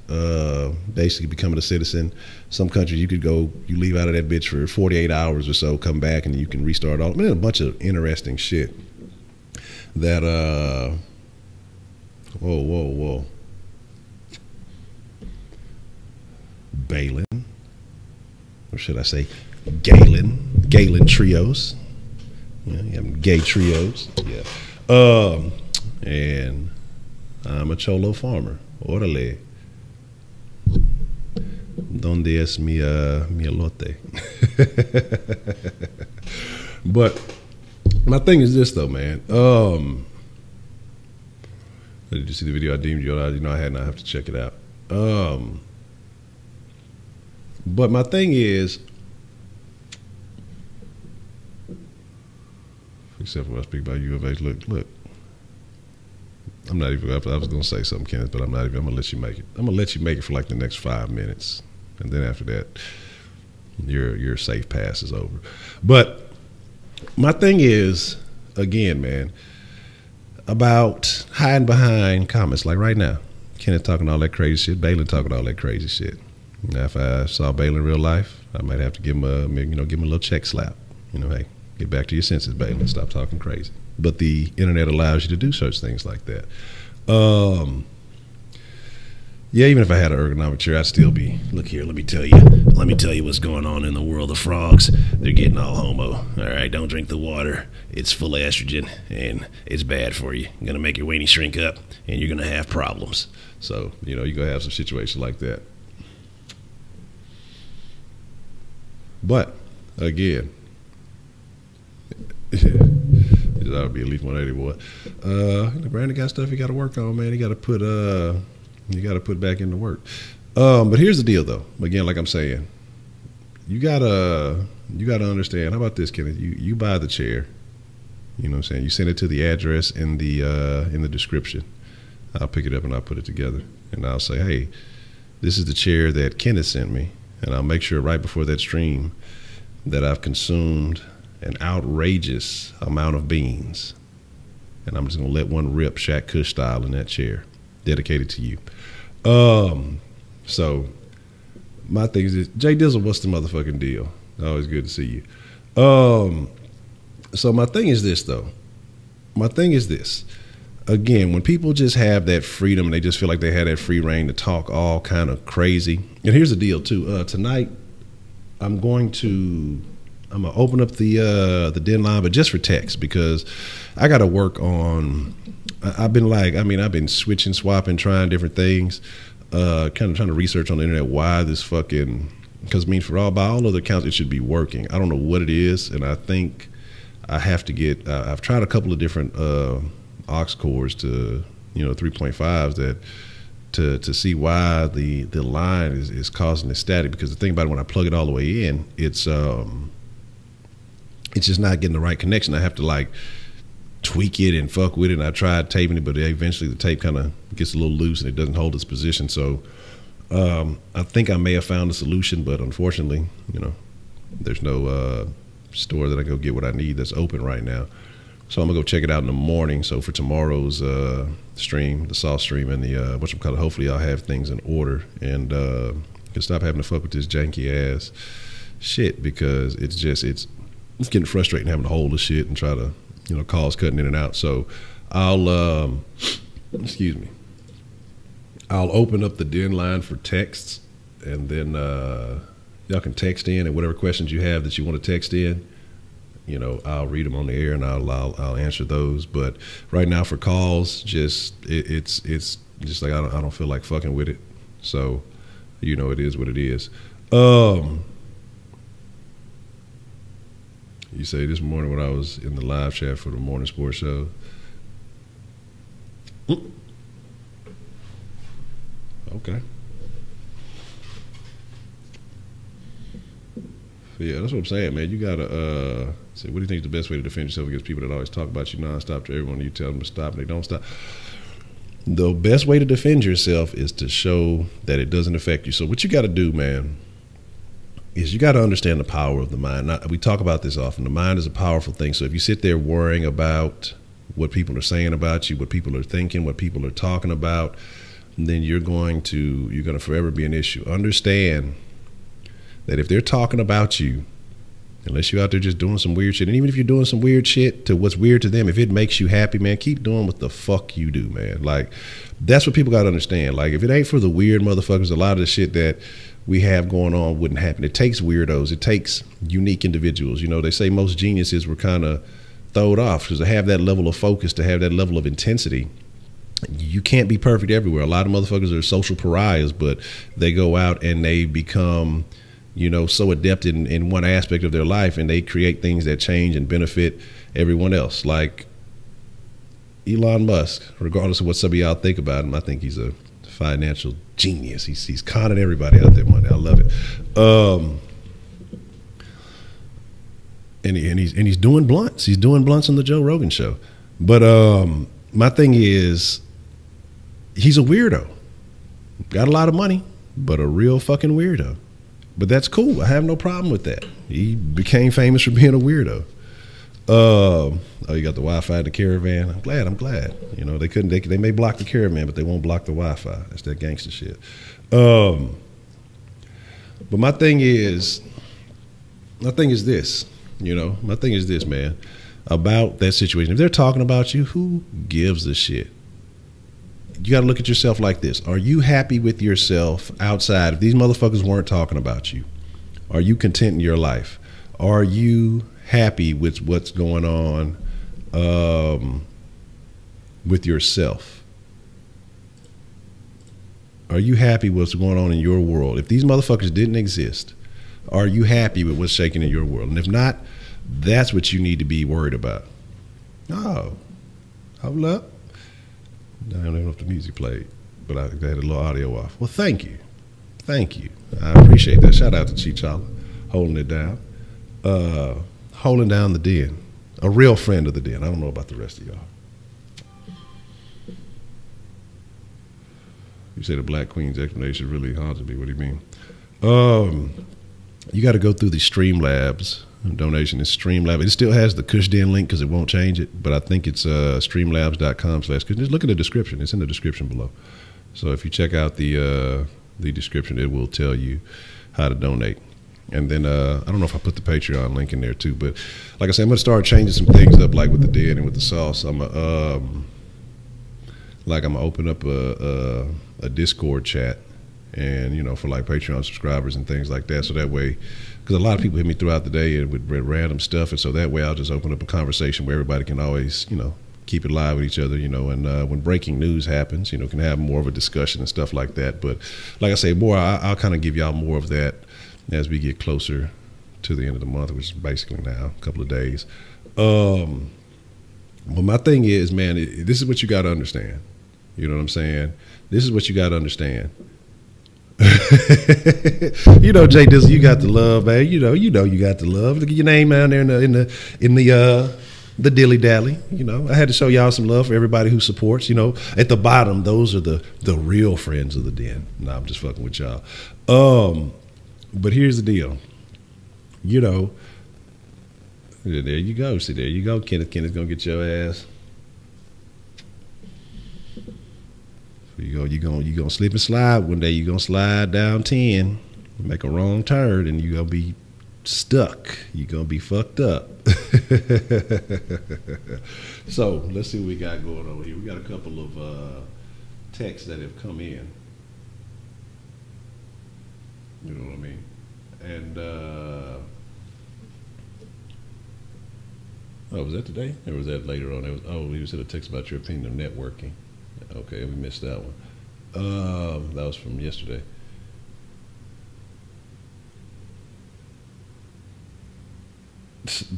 Speaker 1: basically becoming a citizen. Some countries you could go, you leave out of that bitch for 48 hours or so, come back, and you can restart all. I mean, a bunch of interesting shit that, whoa. Balin, or should I say Galen trios. Yeah, you have gay trios. Yeah. And I'm a cholo farmer. Orale. Donde es mi elote? But my thing is this though, man. Did you see the video I deemed you? You know, I had not have to check it out. But my thing is, except for when I speak about U of H, look. I'm not even. I was gonna say something, Kenneth, but I'm not even. I'm gonna let you make it. I'm gonna let you make it for like the next 5 minutes, and then after that, your safe pass is over. But my thing is, again, man, about hiding behind comments. Like right now, Kenneth talking all that crazy shit, Balin talking all that crazy shit. Now, if I saw Balin in real life, I might have to give him a, give him a little check slap. You know, hey, get back to your senses, Balin. Stop talking crazy. But the internet allows you to do such things like that. Yeah, even if I had an ergonomic chair, I'd still be, look here, let me tell you what's going on in the world of frogs. They're getting all homo. All right, don't drink the water. It's full of estrogen, and it's bad for you. You're going to make your weenie shrink up, and you're going to have problems. So, you're going to have some situations like that. But, again, that would be at least 180, boy. Brandon got stuff he got to work on, man. He got to put back into work. But here's the deal, though. Again, like I'm saying, you gotta understand. How about this, Kenneth? You buy the chair. You know what I'm saying? You send it to the address in the description. I'll pick it up and I'll put it together, and I'll say, hey, this is the chair that Kenneth sent me, and I'll make sure right before that stream that I've consumed an outrageous amount of beans, and I'm just gonna let one rip Shaq Kush style in that chair, dedicated to you. So my thing is this, Jay Dizzle, what's the motherfucking deal? Always good to see you. So my thing is this though. My thing is this. Again, when people just have that freedom and they just feel like they have that free reign to talk all kind of crazy. And here's the deal too. Tonight I'm gonna open up the den line, but just for text, because I got to work on. I've been switching, swapping, trying different things, kind of trying to research on the internet why this fucking. Because by all other accounts, it should be working. I don't know what it is, and I think I have to get. I've tried a couple of different aux cords to 3.5s that. To see why the line is causing the static, because the thing about it, when I plug it all the way in, it's just not getting the right connection. I have to like tweak it and fuck with it. And I tried taping it, but eventually the tape kind of gets a little loose and it doesn't hold its position. So I think I may have found a solution, but unfortunately, there's no store that I go get what I need that's open right now. So I'm gonna go check it out in the morning. So for tomorrow's stream, the sauce stream, and the whatchamacallit, hopefully I'll have things in order and can stop having to fuck with this janky ass shit, because it's getting frustrating having to hold the shit and try to calls cutting in and out. So I'll excuse me, I'll open up the den line for texts, and then y'all can text in, and whatever questions you have that you want to text in, I'll read them on the air and I'll answer those. But right now for calls, it's just like I don't feel like fucking with it. So it is what it is. You say this morning when I was in the live chat for the morning sports show. Okay. Yeah, that's what I'm saying, man. You gotta say, what do you think is the best way to defend yourself against people that always talk about you nonstop to everyone? You tell them to stop and they don't stop. The best way to defend yourself is to show that it doesn't affect you. So what you got to do, man, is you got to understand the power of the mind. We talk about this often. The mind is a powerful thing. So if you sit there worrying about what people are saying about you, what people are thinking, what people are talking about, then you're going to forever be an issue. Understand that if they're talking about you, unless you're out there just doing some weird shit, and even if you're doing some weird shit to what's weird to them, if it makes you happy, man, keep doing what the fuck you do, man. Like, that's what people got to understand. Like, if it ain't for the weird motherfuckers, a lot of the shit that we have going on wouldn't happen. It takes weirdos. It takes unique individuals. They say most geniuses were kind of throwed off because to have that level of focus, to have that level of intensity, you can't be perfect everywhere. A lot of motherfuckers are social pariahs, but they go out and they become, you know, so adept in one aspect of their life, and they create things that change and benefit everyone else. Like Elon Musk, regardless of what some of y'all think about him, I think he's a financial genius. He's conning everybody out there money. I love it. And he's doing blunts. He's doing blunts on the Joe Rogan show. But my thing is, he's a weirdo. Got a lot of money, but a real fucking weirdo. But that's cool. I have no problem with that. He became famous for being a weirdo. Oh, you got the Wi-Fi in the caravan. I'm glad. You know, they may block the caravan, but they won't block the Wi-Fi. That's that gangster shit. But my thing is this, you know, man, about that situation. If they're talking about you, who gives a shit? You got to look at yourself like this. Are you happy with yourself outside? If these motherfuckers weren't talking about you, are you content in your life? Are you happy with what's going on with yourself? Are you happy with what's going on in your world? If these motherfuckers didn't exist, are you happy with what's shaking in your world? And if not, that's what you need to be worried about. Oh, hold up. I don't even know if the music played, but I had a little audio off. Well, thank you. I appreciate that. Shout out to Chichala, holding it down. Holding down the den. A real friend of the den. I don't know about the rest of y'all. You say the Black Queen's explanation really haunted me. What do you mean? You got to go through the Streamlabs donation. Is Streamlabs. It still has the Kush Den link because it won't change it, but I think it's streamlabs.com/Kush. Just look at the description. It's in the description below. So if you check out the description, it will tell you how to donate. And then I don't know if I put the Patreon link in there too, but like I said, I'm gonna start changing some things up, like with the den and with the sauce. I'm gonna open up a Discord chat, and you know, for like Patreon subscribers and things like that. So that way, because a lot of people hit me throughout the day and with random stuff, and so that way I'll just open up a conversation where everybody can always, you know, keep it live with each other, you know, and when breaking news happens, you know, can have more of a discussion and stuff like that. But like I say, I'll kind of give y'all more of that as we get closer to the end of the month, which is basically now, a couple of days. But my thing is, man, this is what you got to understand. You know what I'm saying? This is what you got to understand. You know, Jay Dizzle, you got the love, man. You know, you got the love. Look at your name down there in the dilly dally. You know, I had to show y'all some love for everybody who supports. You know, at the bottom, those are the real friends of the den. Nah, I'm just fucking with y'all. But here's the deal. You know, there you go. See, there you go. Kenneth's gonna get your ass. You gonna slip and slide one day. You gonna slide down 10, make a wrong turn, and you gonna be stuck. You gonna be fucked up. So let's see what we got going on here. We got a couple of texts that have come in. You know what I mean? And was that today, or was that later on? You said a text about your opinion of networking. Okay, we missed that one. That was from yesterday.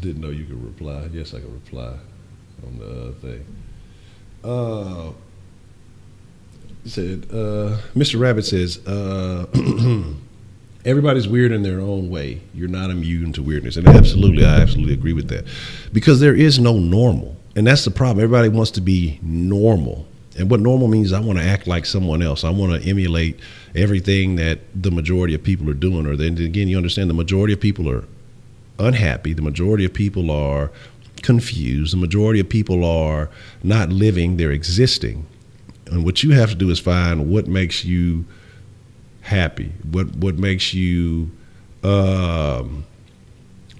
Speaker 1: Didn't know you could reply. Yes, I could reply on the thing. He said, Mr. Rabbit says, everybody's weird in their own way. You're not immune to weirdness. And I absolutely agree with that. Because there is no normal. And that's the problem. Everybody wants to be normal. And what normal means is I want to act like someone else. I want to emulate everything that the majority of people are doing. Or then again, you understand the majority of people are unhappy. The majority of people are confused. The majority of people are not living, they're existing. And what you have to do is find what makes you happy, what makes you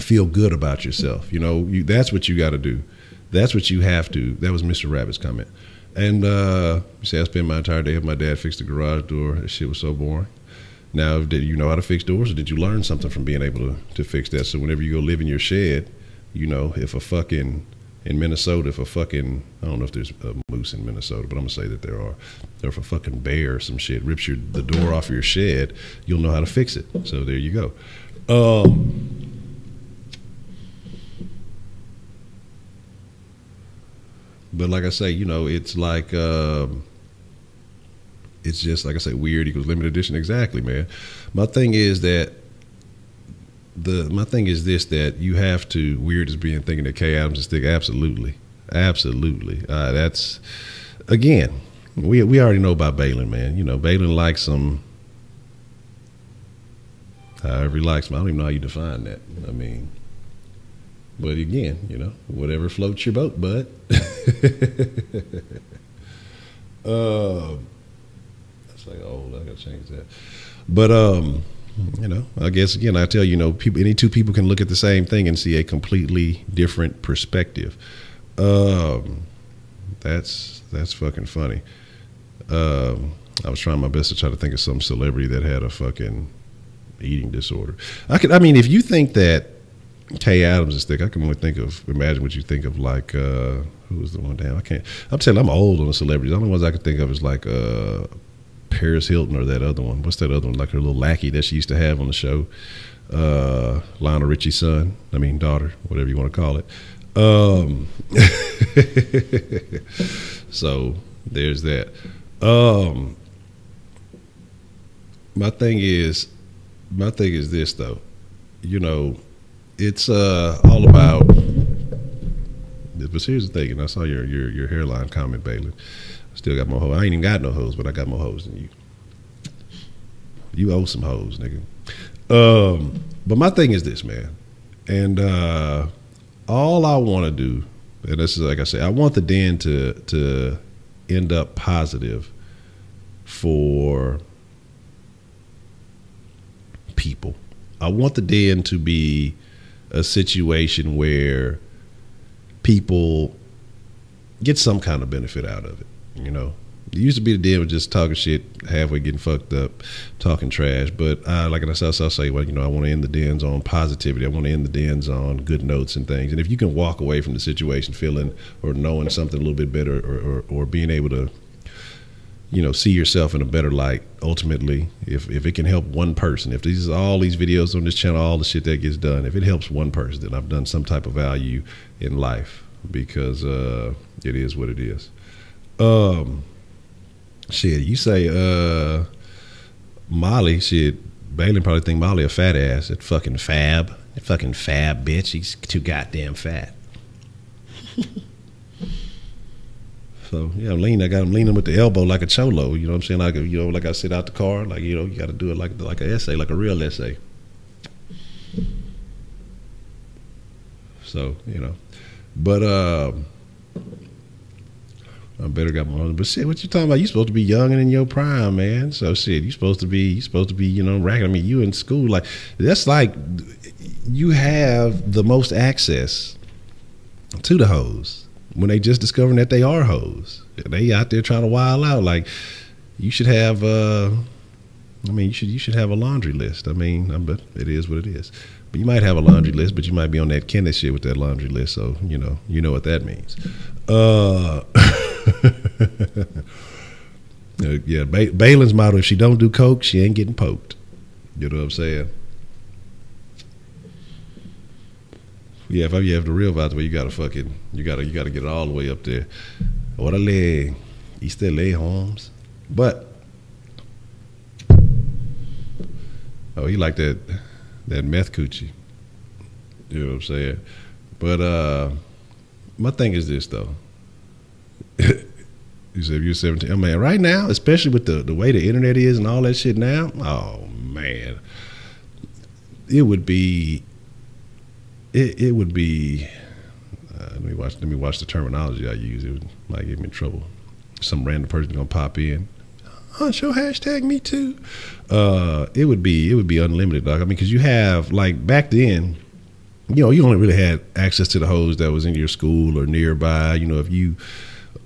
Speaker 1: feel good about yourself. You know, that's what you got to do. That's what you have to. That was Mr. Rabbit's comment. And you say I spent my entire day helping my dad fix the garage door. That shit was so boring. Now, did you know how to fix doors, or did you learn something from being able to fix that? So whenever you go live in your shed, you know, if a fucking, in Minnesota, if a fucking, I don't know if there's a moose moose in Minnesota, but I'm gonna say that there are. If a fucking bear or some shit rips the door off your shed, you'll know how to fix it. So there you go. But like I say, you know, it's like it's just like I say, weird equals limited edition. Exactly, man. My thing is this, that you have to, weird as being thinking that Kay Adams is stick. Absolutely. That's, again, we already know about Balin, man. You know, Balin likes some, however he likes them. I don't even know how you define that. I mean, but again, you know, whatever floats your boat, bud. That's like old. I gotta change that. But you know, I guess again, I tell you, people, any two people can look at the same thing and see a completely different perspective. That's fucking funny. I was trying my best to try to think of some celebrity that had a fucking eating disorder. I mean, if you think that Kay Adams is thick, I can only imagine what you think of, like, who was the one? Damn, I can't. I'm telling you, I'm old on the celebrities. The only ones I can think of is like Paris Hilton, or that other one. What's that other one? Like her little lackey that she used to have on the show. Lionel Richie's daughter, whatever you want to call it. So there's that. My thing is this, though. You know, it's all about. But here's the thing, and I saw your hairline comment, Balin. I still got more hoes. I ain't even got no hoes, but I got more hoes than you. You owe some hoes, nigga. But my thing is this, man, and all I want to do, and this is like I say, I want the den to end up positive for people. I want the den to be a situation where people get some kind of benefit out of it. You know, it used to be the den was just talking shit, halfway getting fucked up, talking trash. But like I say, well, you know, I want to end the dens on positivity. I want to end the dens on good notes and things. And if you can walk away from the situation feeling or knowing something a little bit better, or being able to, you know, see yourself in a better light, ultimately, if it can help one person, if all these videos on this channel, all the shit that gets done, if it helps one person, then I've done some type of value in life, because it is what it is. Shit, you say Molly, shit, Balin probably think Molly a fat ass. That fucking fab bitch. He's too goddamn fat. So yeah, I got him leaning with the elbow like a cholo. You know what I'm saying? Like, you know, like I sit out the car. Like, you know, you got to do it like an essay, like a real essay. So, you know, but I better got more. But shit, what you talking about? You supposed to be young and in your prime, man. So shit, you supposed to be, you know, racking. I mean, you in school, like, that's like you have the most access to the hoes when they just discovering that they are hoes. They out there trying to wild out. Like, you should have you should have a laundry list. I mean, but it is what it is. But you might have a laundry list, but you might be on that ckin shit with that laundry list. So you know what that means. Yeah, Balin's motto: if she don't do coke, she ain't getting poked. You know what I'm saying? Yeah, if you have the real vibe, where you gotta get it all the way up there. Orale, East LA Holmes. But he like that meth coochie. You know what I'm saying? But my thing is this, though. You said if you're 17, I mean, right now, especially with the way the internet is and all that shit now, oh man, it would be. Let me watch the terminology I use. It might get me in trouble. Some random person gonna pop in. Honcho, hashtag me too. It would be unlimited, dog. I mean, because you have, like, back then, you know, you only really had access to the hoes that was in your school or nearby. You know, if you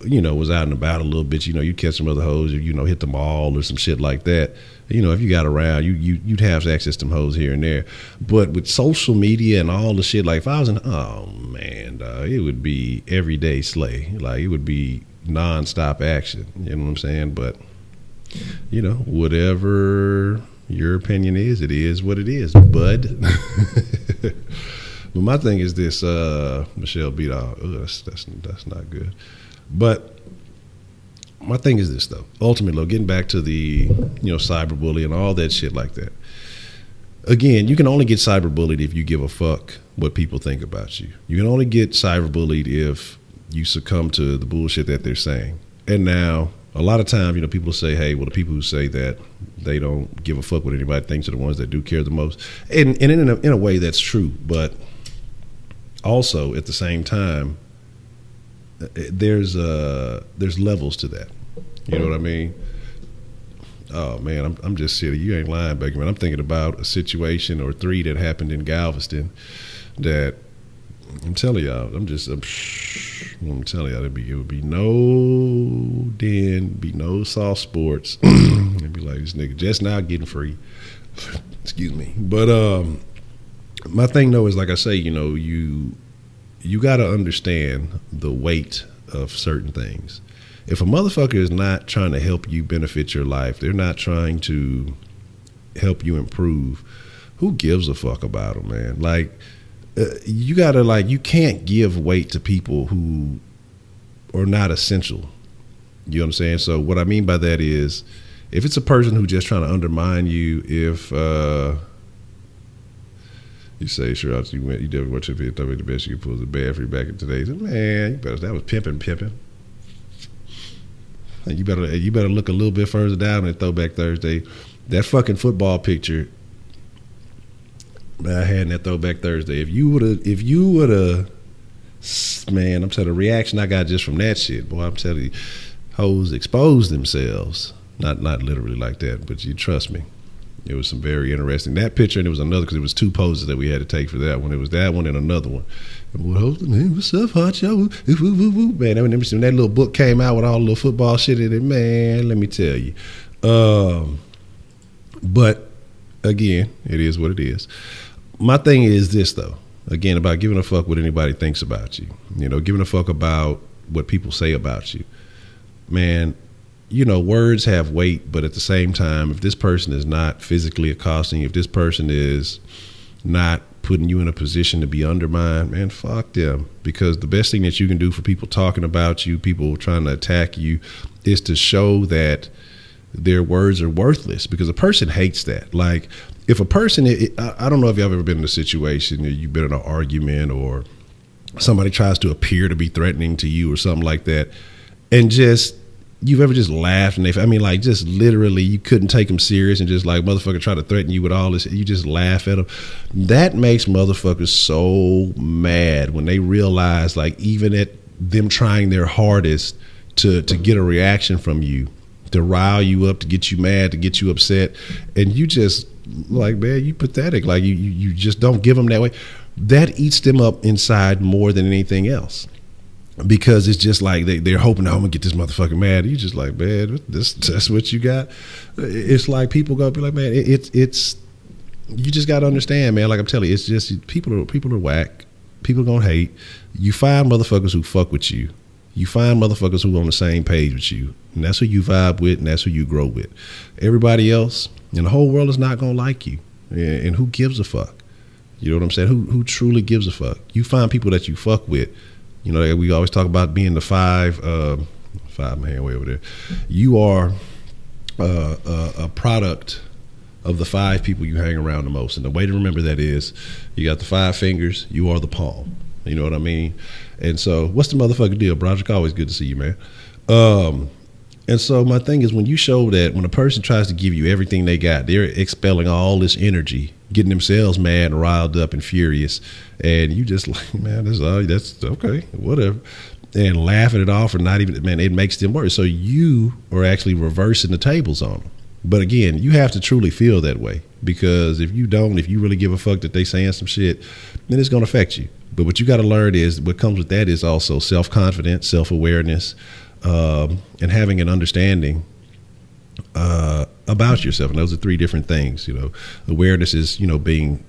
Speaker 1: was out and about a little bit, you know, you'd catch some other hoes, or, you know, hit the mall or some shit like that. You know, if you got around, you'd have access to them hoes here and there. But with social media and all the shit, like, if I was in, oh man, dog, it would be everyday slay. Like, it would be nonstop action. You know what I'm saying? But you know, whatever your opinion is, it is what it is, bud. But my thing is this, Michelle beat off. That's not good. But my thing is this though. Ultimately, getting back to the cyberbullying and all that shit like that. Again, you can only get cyberbullied if you give a fuck what people think about you. You can only get cyberbullied if you succumb to the bullshit that they're saying. And now, a lot of times, people say, hey, well, the people who say that they don't give a fuck what anybody thinks are the ones that do care the most. And in a way, that's true. But also, at the same time, there's levels to that. You know what I mean? Oh man, I'm just sitting. You ain't lying, Baker, man. I'm thinking about a situation or three that happened in Galveston that I'm telling y'all. I'm telling y'all, it would be no den, be no soft sports. It'd be like this nigga just now getting free. Excuse me. But my thing though is, like I say, you got to understand the weight of certain things. If a motherfucker is not trying to help you benefit your life, they're not trying to help you improve, who gives a fuck about them, man? Like, you gotta, you can't give weight to people who are not essential. You know what I'm saying? So what I mean by that is, if it's a person who's just trying to undermine you, if you say, sure, you definitely went to the best you could pull the bad for you back in today's, man, you better, that was pimping. You better look a little bit further down in Throwback Thursday. That fucking football picture that I had in that Throwback Thursday. If you would have, man, I'm telling you, the reaction I got just from that shit, boy, I'm telling you, hoes exposed themselves. Not literally like that, but you trust me. It was some very interesting. That picture, and it was another, because it was two poses that we had to take for that one. It was that one and another one. Man, what's up, Honcho? Man, when that little book came out with all the little football shit in it, man, let me tell you. But again, it is what it is. My thing is this, though. Again, about giving a fuck what anybody thinks about you. Giving a fuck about what people say about you. Man, words have weight, but at the same time, if this person is not physically accosting, if this person is not putting you in a position to be undermined, man, fuck them. Because the best thing that you can do for people talking about you, people trying to attack you, is to show that their words are worthless, because a person hates that. Like, if a person, I don't know if y'all ever been in a situation, you've been in an argument or somebody tries to appear to be threatening to you or something like that, and you've ever just laughed and just literally you couldn't take them serious and just motherfucker try to threaten you with all this, you just laugh at them. That makes motherfuckers so mad when they realize, even at them trying their hardest to get a reaction from you, to rile you up, to get you mad, to get you upset, and you just man, you pathetic. You just don't give them that way. That eats them up inside more than anything else. Because it's just they're hoping, I'm gonna get this motherfucker mad. You just man, that's what you got. It's like people gonna be like, man, it's you just gotta understand, man. Like I'm telling you, it's just people are whack. People gonna hate. You find motherfuckers who fuck with you. You find motherfuckers who are on the same page with you, and that's who you vibe with, and that's who you grow with. Everybody else in the whole world is not gonna like you, and who gives a fuck? You know what I'm saying? Who truly gives a fuck? You find people that you fuck with. We always talk about being the five man way over there. You are a product of the five people you hang around the most. And the way to remember that is, you got the five fingers, you are the palm. You know what I mean? And so, what's the motherfucking deal, Broderick? Always good to see you, man. And so my thing is, when you show that, when a person tries to give you everything they got, they're expelling all this energy, getting themselves mad and riled up and furious, and you just man, that's okay, whatever, and laughing it off, or not even, man, it makes them worse. So you are actually reversing the tables on them. But again, you have to truly feel that way, because if you don't, if you really give a fuck that they saying some shit, then it's going to affect you. But what you got to learn is, what comes with that is also self-confidence, self-awareness, and having an understanding about yourself. And those are three different things. Awareness is, being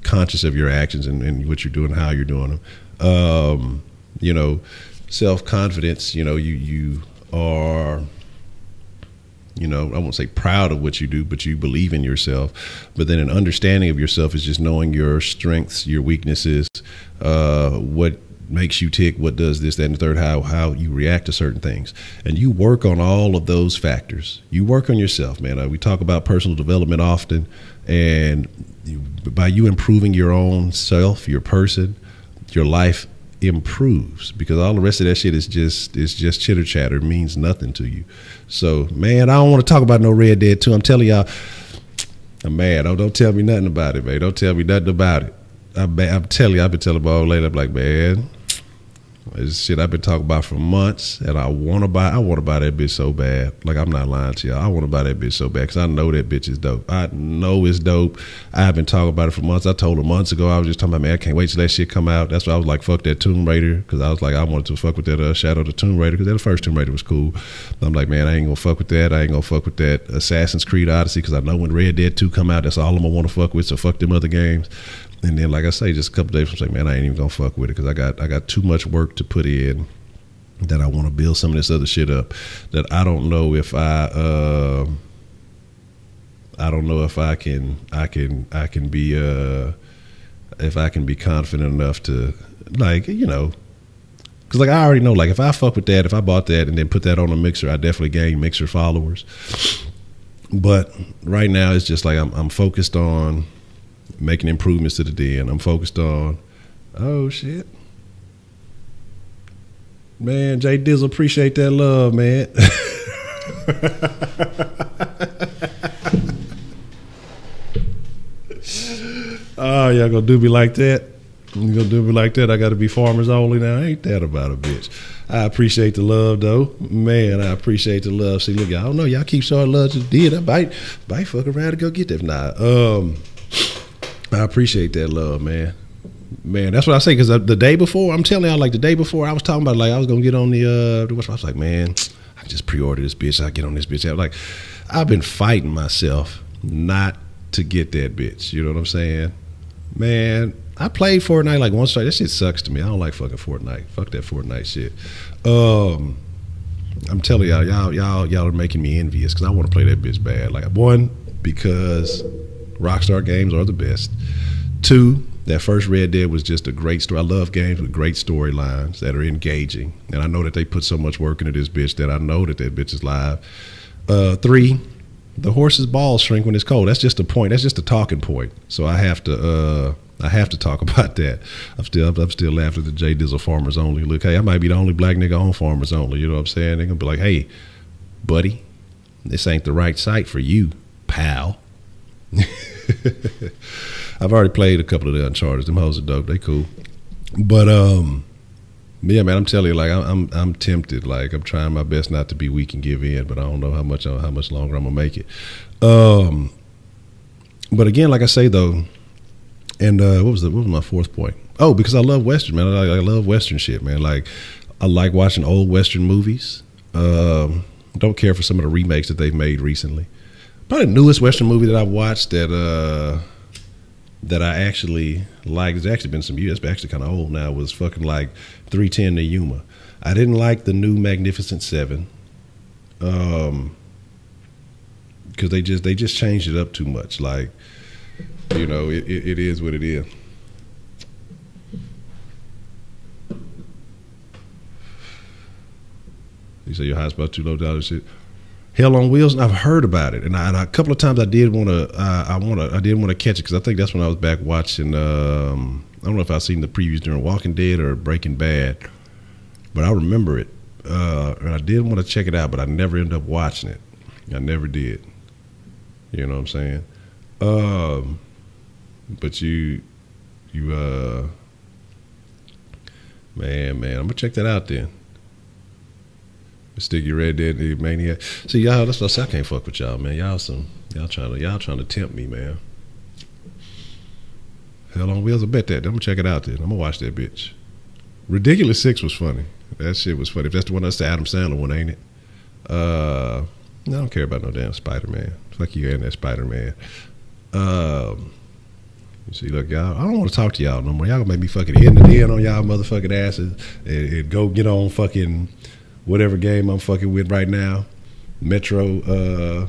Speaker 1: conscious of your actions and what you're doing, how you're doing them. self-confidence, you are, I won't say proud of what you do, but you believe in yourself. But then an understanding of yourself is just knowing your strengths, your weaknesses, what makes you tick, what does this, that, and the third, how you react to certain things. And you work on all of those factors. You work on yourself, man. We talk about personal development often, and by you improving your own self, your person, your life improves, because all the rest of that shit is just chitter chatter. It means nothing to you. So, man, I don't want to talk about no Red Dead 2. I'm telling y'all, I'm mad. Don't tell me nothing about it, man. Don't tell me nothing about it. I'm telling you, I've been telling my old lady, I'm like, man, this shit I've been talking about for months, and I want to buy that bitch so bad. Like, I'm not lying to y'all. I want to buy that bitch so bad because I know that bitch is dope. I know it's dope. I've been talking about it for months. I told her months ago. I was just talking about, man, I can't wait till that shit come out. That's why I was like, fuck that Tomb Raider, because I was like, I wanted to fuck with that Shadow of the Tomb Raider, because the first Tomb Raider was cool. But I'm like, man, I ain't gonna fuck with that. I ain't gonna fuck with that Assassin's Creed Odyssey, because I know when Red Dead 2 come out, that's all I'm gonna want to fuck with. So fuck them other games. And then, like I say, just a couple days, I'm like, man, I ain't even gonna fuck with it, because I got too much work to put in, that I want to build some of this other shit up, that I don't know if I can be if I can be confident enough to, like, because like I already know, like, if I fuck with that, if I bought that and then put that on a mixer, I definitely gain mixer followers. But right now it's just like I'm focused on making improvements to the den. I'm focused on, oh shit, man, Jay Dizzle, appreciate that love, man. Oh, y'all gonna do me like that? You gonna do me like that? I gotta be farmers only now? Ain't that about a bitch? I appreciate the love, though. Man, I appreciate the love. See, look, y'all don't know. Y'all keep showing love to the den. I might fuck around and go get that. Nah, I appreciate that love, man. Man, that's what I say, because the day before, I'm telling y'all, like, the day before, I was talking about, like, I was going to get on the I was like, man, I can just pre-order this bitch. I get on this bitch. Like, I've been fighting myself not to get that bitch. You know what I'm saying? Man, I played Fortnite like once straight. That shit sucks to me. I don't like fucking Fortnite. Fuck that Fortnite shit. I'm telling y'all are making me envious, because I want to play that bitch bad. Like, one, because Rockstar games are the best. Two, that first Red Dead was just a great story. I love games with great storylines that are engaging. And I know that they put so much work into this bitch that I know that bitch is live. Three, the horse's balls shrink when it's cold. That's just a point. That's just a talking point. So I have to talk about that. I'm still laughing at the J Dizzle Farmers Only. Look, hey, I might be the only black nigga on Farmers Only. You know what I'm saying? They're gonna be like, hey, buddy, this ain't the right site for you, pal. I've already played a couple of the Uncharted. Them hoes are dope. They cool. But yeah, man, I'm telling you, like, I'm tempted. Like, I'm trying my best not to be weak and give in, but I don't know how much longer I'm gonna make it. But again, like I say though, and what was my fourth point? Oh, because I love Western, man. I love Western shit, man. Like, I like watching old Western movies. Don't care for some of the remakes that they've made recently. Probably the newest Western movie that I watched that I actually like, it's actually been some years, it's actually kind of old now, was fucking like 310 to Yuma. I didn't like the new Magnificent Seven, because they just changed it up too much. Like, it is what it is. You say your hotspot's too low down shit. Hell on Wheels, and I've heard about it, and a couple of times I did want to catch it, because I think that's when I was back watching. I don't know if I've seen the previews during Walking Dead or Breaking Bad, but I remember it, and I did want to check it out, but I never ended up watching it. I never did. You know what I'm saying? But man, I'm gonna check that out then. Sticky Red Dead Maniac. See, y'all, that's what I say. I can't fuck with y'all, man. Y'all trying to tempt me, man. Hell on Wheels, I bet that. I'm gonna check it out then. I'm gonna watch that bitch. Ridiculous 6 was funny. That shit was funny. If that's the one, that's the Adam Sandler one, ain't it? I don't care about no damn Spider-Man. Fuck you and that Spider-Man. You see, look, y'all, I don't want to talk to y'all no more. Y'all gonna make me fucking hit the den on y'all motherfucking asses and go get on fucking whatever game I'm fucking with right now. Metro, in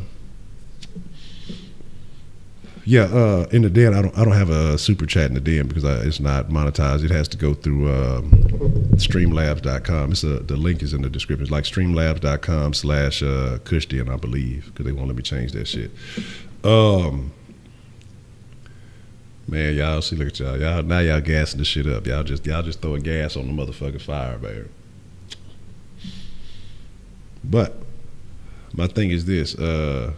Speaker 1: the den, I don't have a super chat in the den because it's not monetized. It has to go through streamlabs.com. The link is in the description. It's like streamlabs.com/Kushden, I believe, because they won't let me change that shit. Man, y'all see, look at y'all. Now y'all gassing the shit up. Y'all just throwing gas on the motherfucking fire, man. But my thing is this. You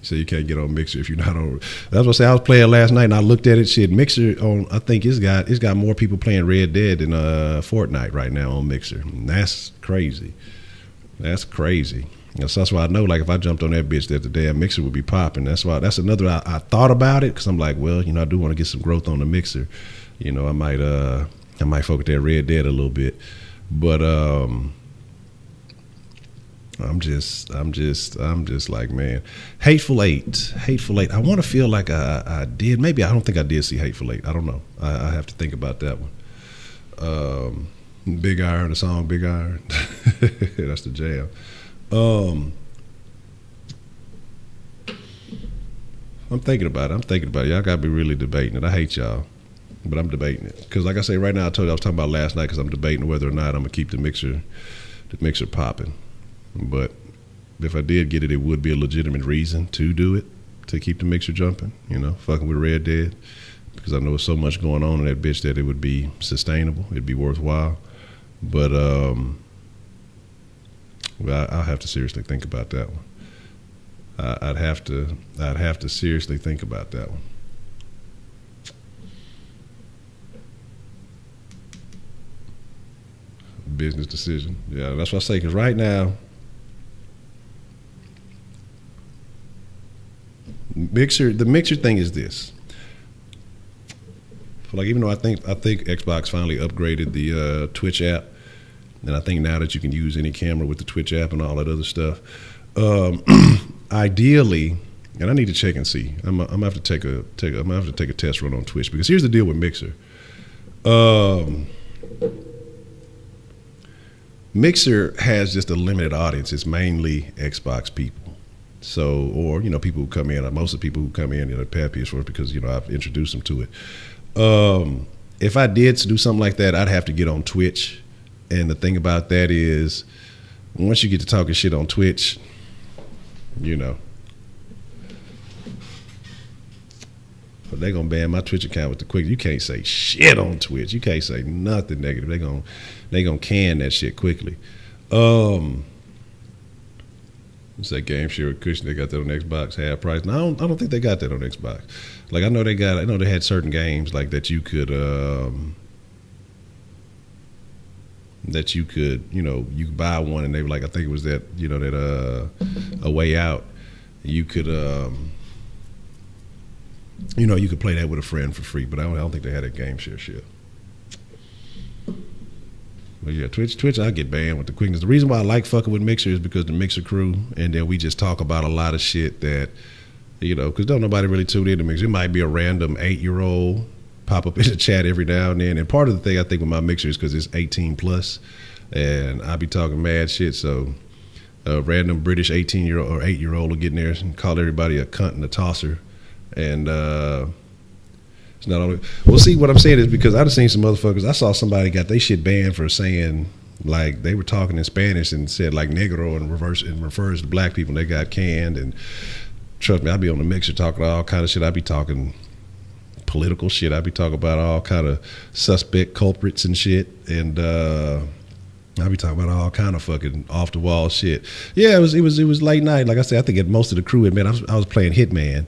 Speaker 1: say you can't get on Mixer if you're not on. That's what I say. I was playing last night and I looked at it. Shit, Mixer on. I think it's got more people playing Red Dead than Fortnite right now on Mixer. And that's crazy. That's crazy. So that's why I know, like, if I jumped on that bitch, that the damn Mixer would be popping. That's another. I thought about it because I'm like, well, I do want to get some growth on the Mixer. I might fuck with that Red Dead a little bit, but I'm just like, man, Hateful Eight. I want to feel like I did. Maybe I don't think I did see Hateful Eight. I don't know. I have to think about that one. Big Iron, the song Big Iron. That's the jam. I'm thinking about it. Y'all gotta be really debating it. I hate y'all, but I'm debating it because, like I say, right now, I told you I was talking about last night because I'm debating whether or not I'm gonna keep the mixer popping. But if I did get it, it would be a legitimate reason to do it, to keep the mixer jumping. Fucking with Red Dead, because I know there's so much going on in that bitch that it would be sustainable. It'd be worthwhile. But I'll have to seriously think about that one. I'd have to seriously think about that one. Business decision. Yeah, that's what I say. Because right now, the mixer thing is this. Like, even though I think Xbox finally upgraded the Twitch app. And I think now that you can use any camera with the Twitch app and all that other stuff, ideally, and I need to check and see. I'm gonna have to take a test run on Twitch, because here's the deal with Mixer. Mixer has just a limited audience. It's mainly Xbox people. So, or people who come in. Most of the people who come in, have had PS4 because I've introduced them to it. If I did do something like that, I'd have to get on Twitch. And the thing about that is, once you get to talking shit on Twitch, they're gonna ban my Twitch account with the quick. You can't say shit on Twitch. You can't say nothing negative. They gonna can that shit quickly. It's that game share with Cushion. They got that on Xbox half price. No, I don't think they got that on Xbox. Like, I know they had certain games like that you could. That you could, you could buy one, and they were like, I think it was that, A Way Out. You could, you could play that with a friend for free, but I don't think they had a game share shit. But yeah, Twitch, I get banned with the quickness. The reason why I like fucking with Mixer is because the Mixer crew, and then we just talk about a lot of shit that, because don't nobody really tune in to Mixer. It might be a random 8-year-old pop up in the chat every now and then. And part of the thing I think with my Mixer is because it's 18 plus, and I be talking mad shit. So a random British 18-year-old or 8-year-old will get in there and call everybody a cunt and a tosser. And it's not only, well, see, what I'm saying is because I've seen some motherfuckers. I saw somebody got they shit banned for saying, like, they were talking in Spanish and said like negro and refers to black people, and they got canned. And trust me, I be on the Mixer talking all kind of shit. I be talking political shit. I be talking about all kind of suspect culprits and shit, and I be talking about all kind of fucking off the wall shit. Yeah, it was late night. Like I said, I think most of the crew admit I was playing Hitman,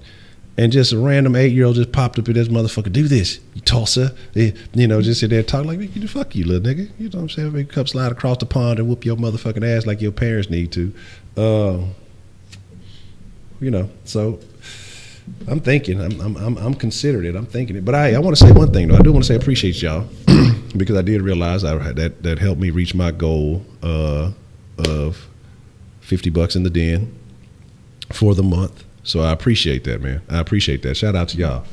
Speaker 1: and just a random 8-year-old just popped up in this motherfucker. Do this, you tosser. Just sit there and talk like, fuck you, little nigga. You know what I'm saying? Make come slide across the pond and whoop your motherfucking ass like your parents need to. So I'm thinking, I'm considering it. I'm thinking it. But I want to say one thing though. I do want to say I appreciate y'all because I did realize that helped me reach my goal of $50 in the den for the month. So I appreciate that, man. I appreciate that. Shout out to y'all.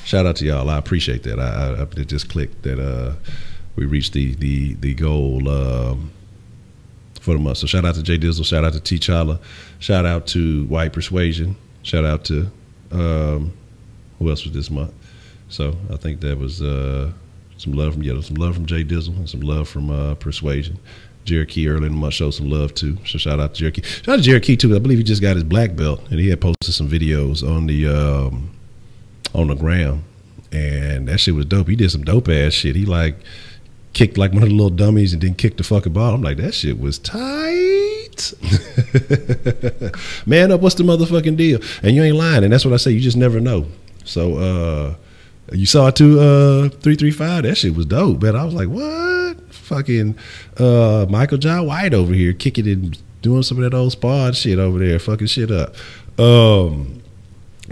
Speaker 1: shout out to y'all. I appreciate that. I just clicked that we reached the goal for the month. So shout out to Jay Dizzle, shout out to T'Challa, shout out to White Persuasion, shout out to who else was this month? So I think that was some love from some love from Jay Dizzle and some love from Persuasion. Cherokee early in the month showed some love too. So shout out to Cherokee. Shout out to Cherokee too. I believe he just got his black belt and he had posted some videos on the gram, and that shit was dope. He did some dope ass shit. He like kicked like one of the little dummies and then kicked the fucking ball. I'm like, that shit was tight. Man up, what's the motherfucking deal? And you ain't lying, and that's what I say. You just never know. So you saw it too, 335. That shit was dope, man. I was like, what? Fucking Michael John White over here kicking and doing some of that old spard shit over there, fucking shit up.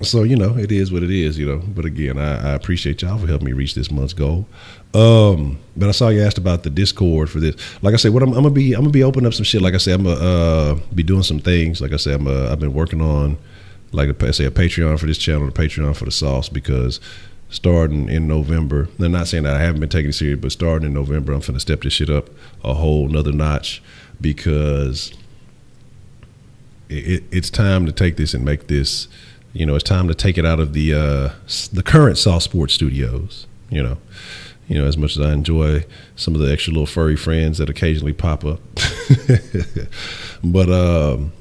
Speaker 1: So, you know, it is what it is, you know. But again, I appreciate y'all for helping me reach this month's goal. But I saw you asked about the Discord for this. Like I said, what I'm gonna be opening up some shit. Like I said, I'm gonna be doing some things. Like I said, I've been working on, like I say, a Patreon for this channel, a Patreon for the sauce, because starting in November, they're not saying that I haven't been taking it serious, but starting in November, I'm finna step this shit up a whole nother notch, because it's time to take this and make this, you know, it's time to take it out of the current Sauce Sports Studios, you know, as much as I enjoy some of the extra little furry friends that occasionally pop up. But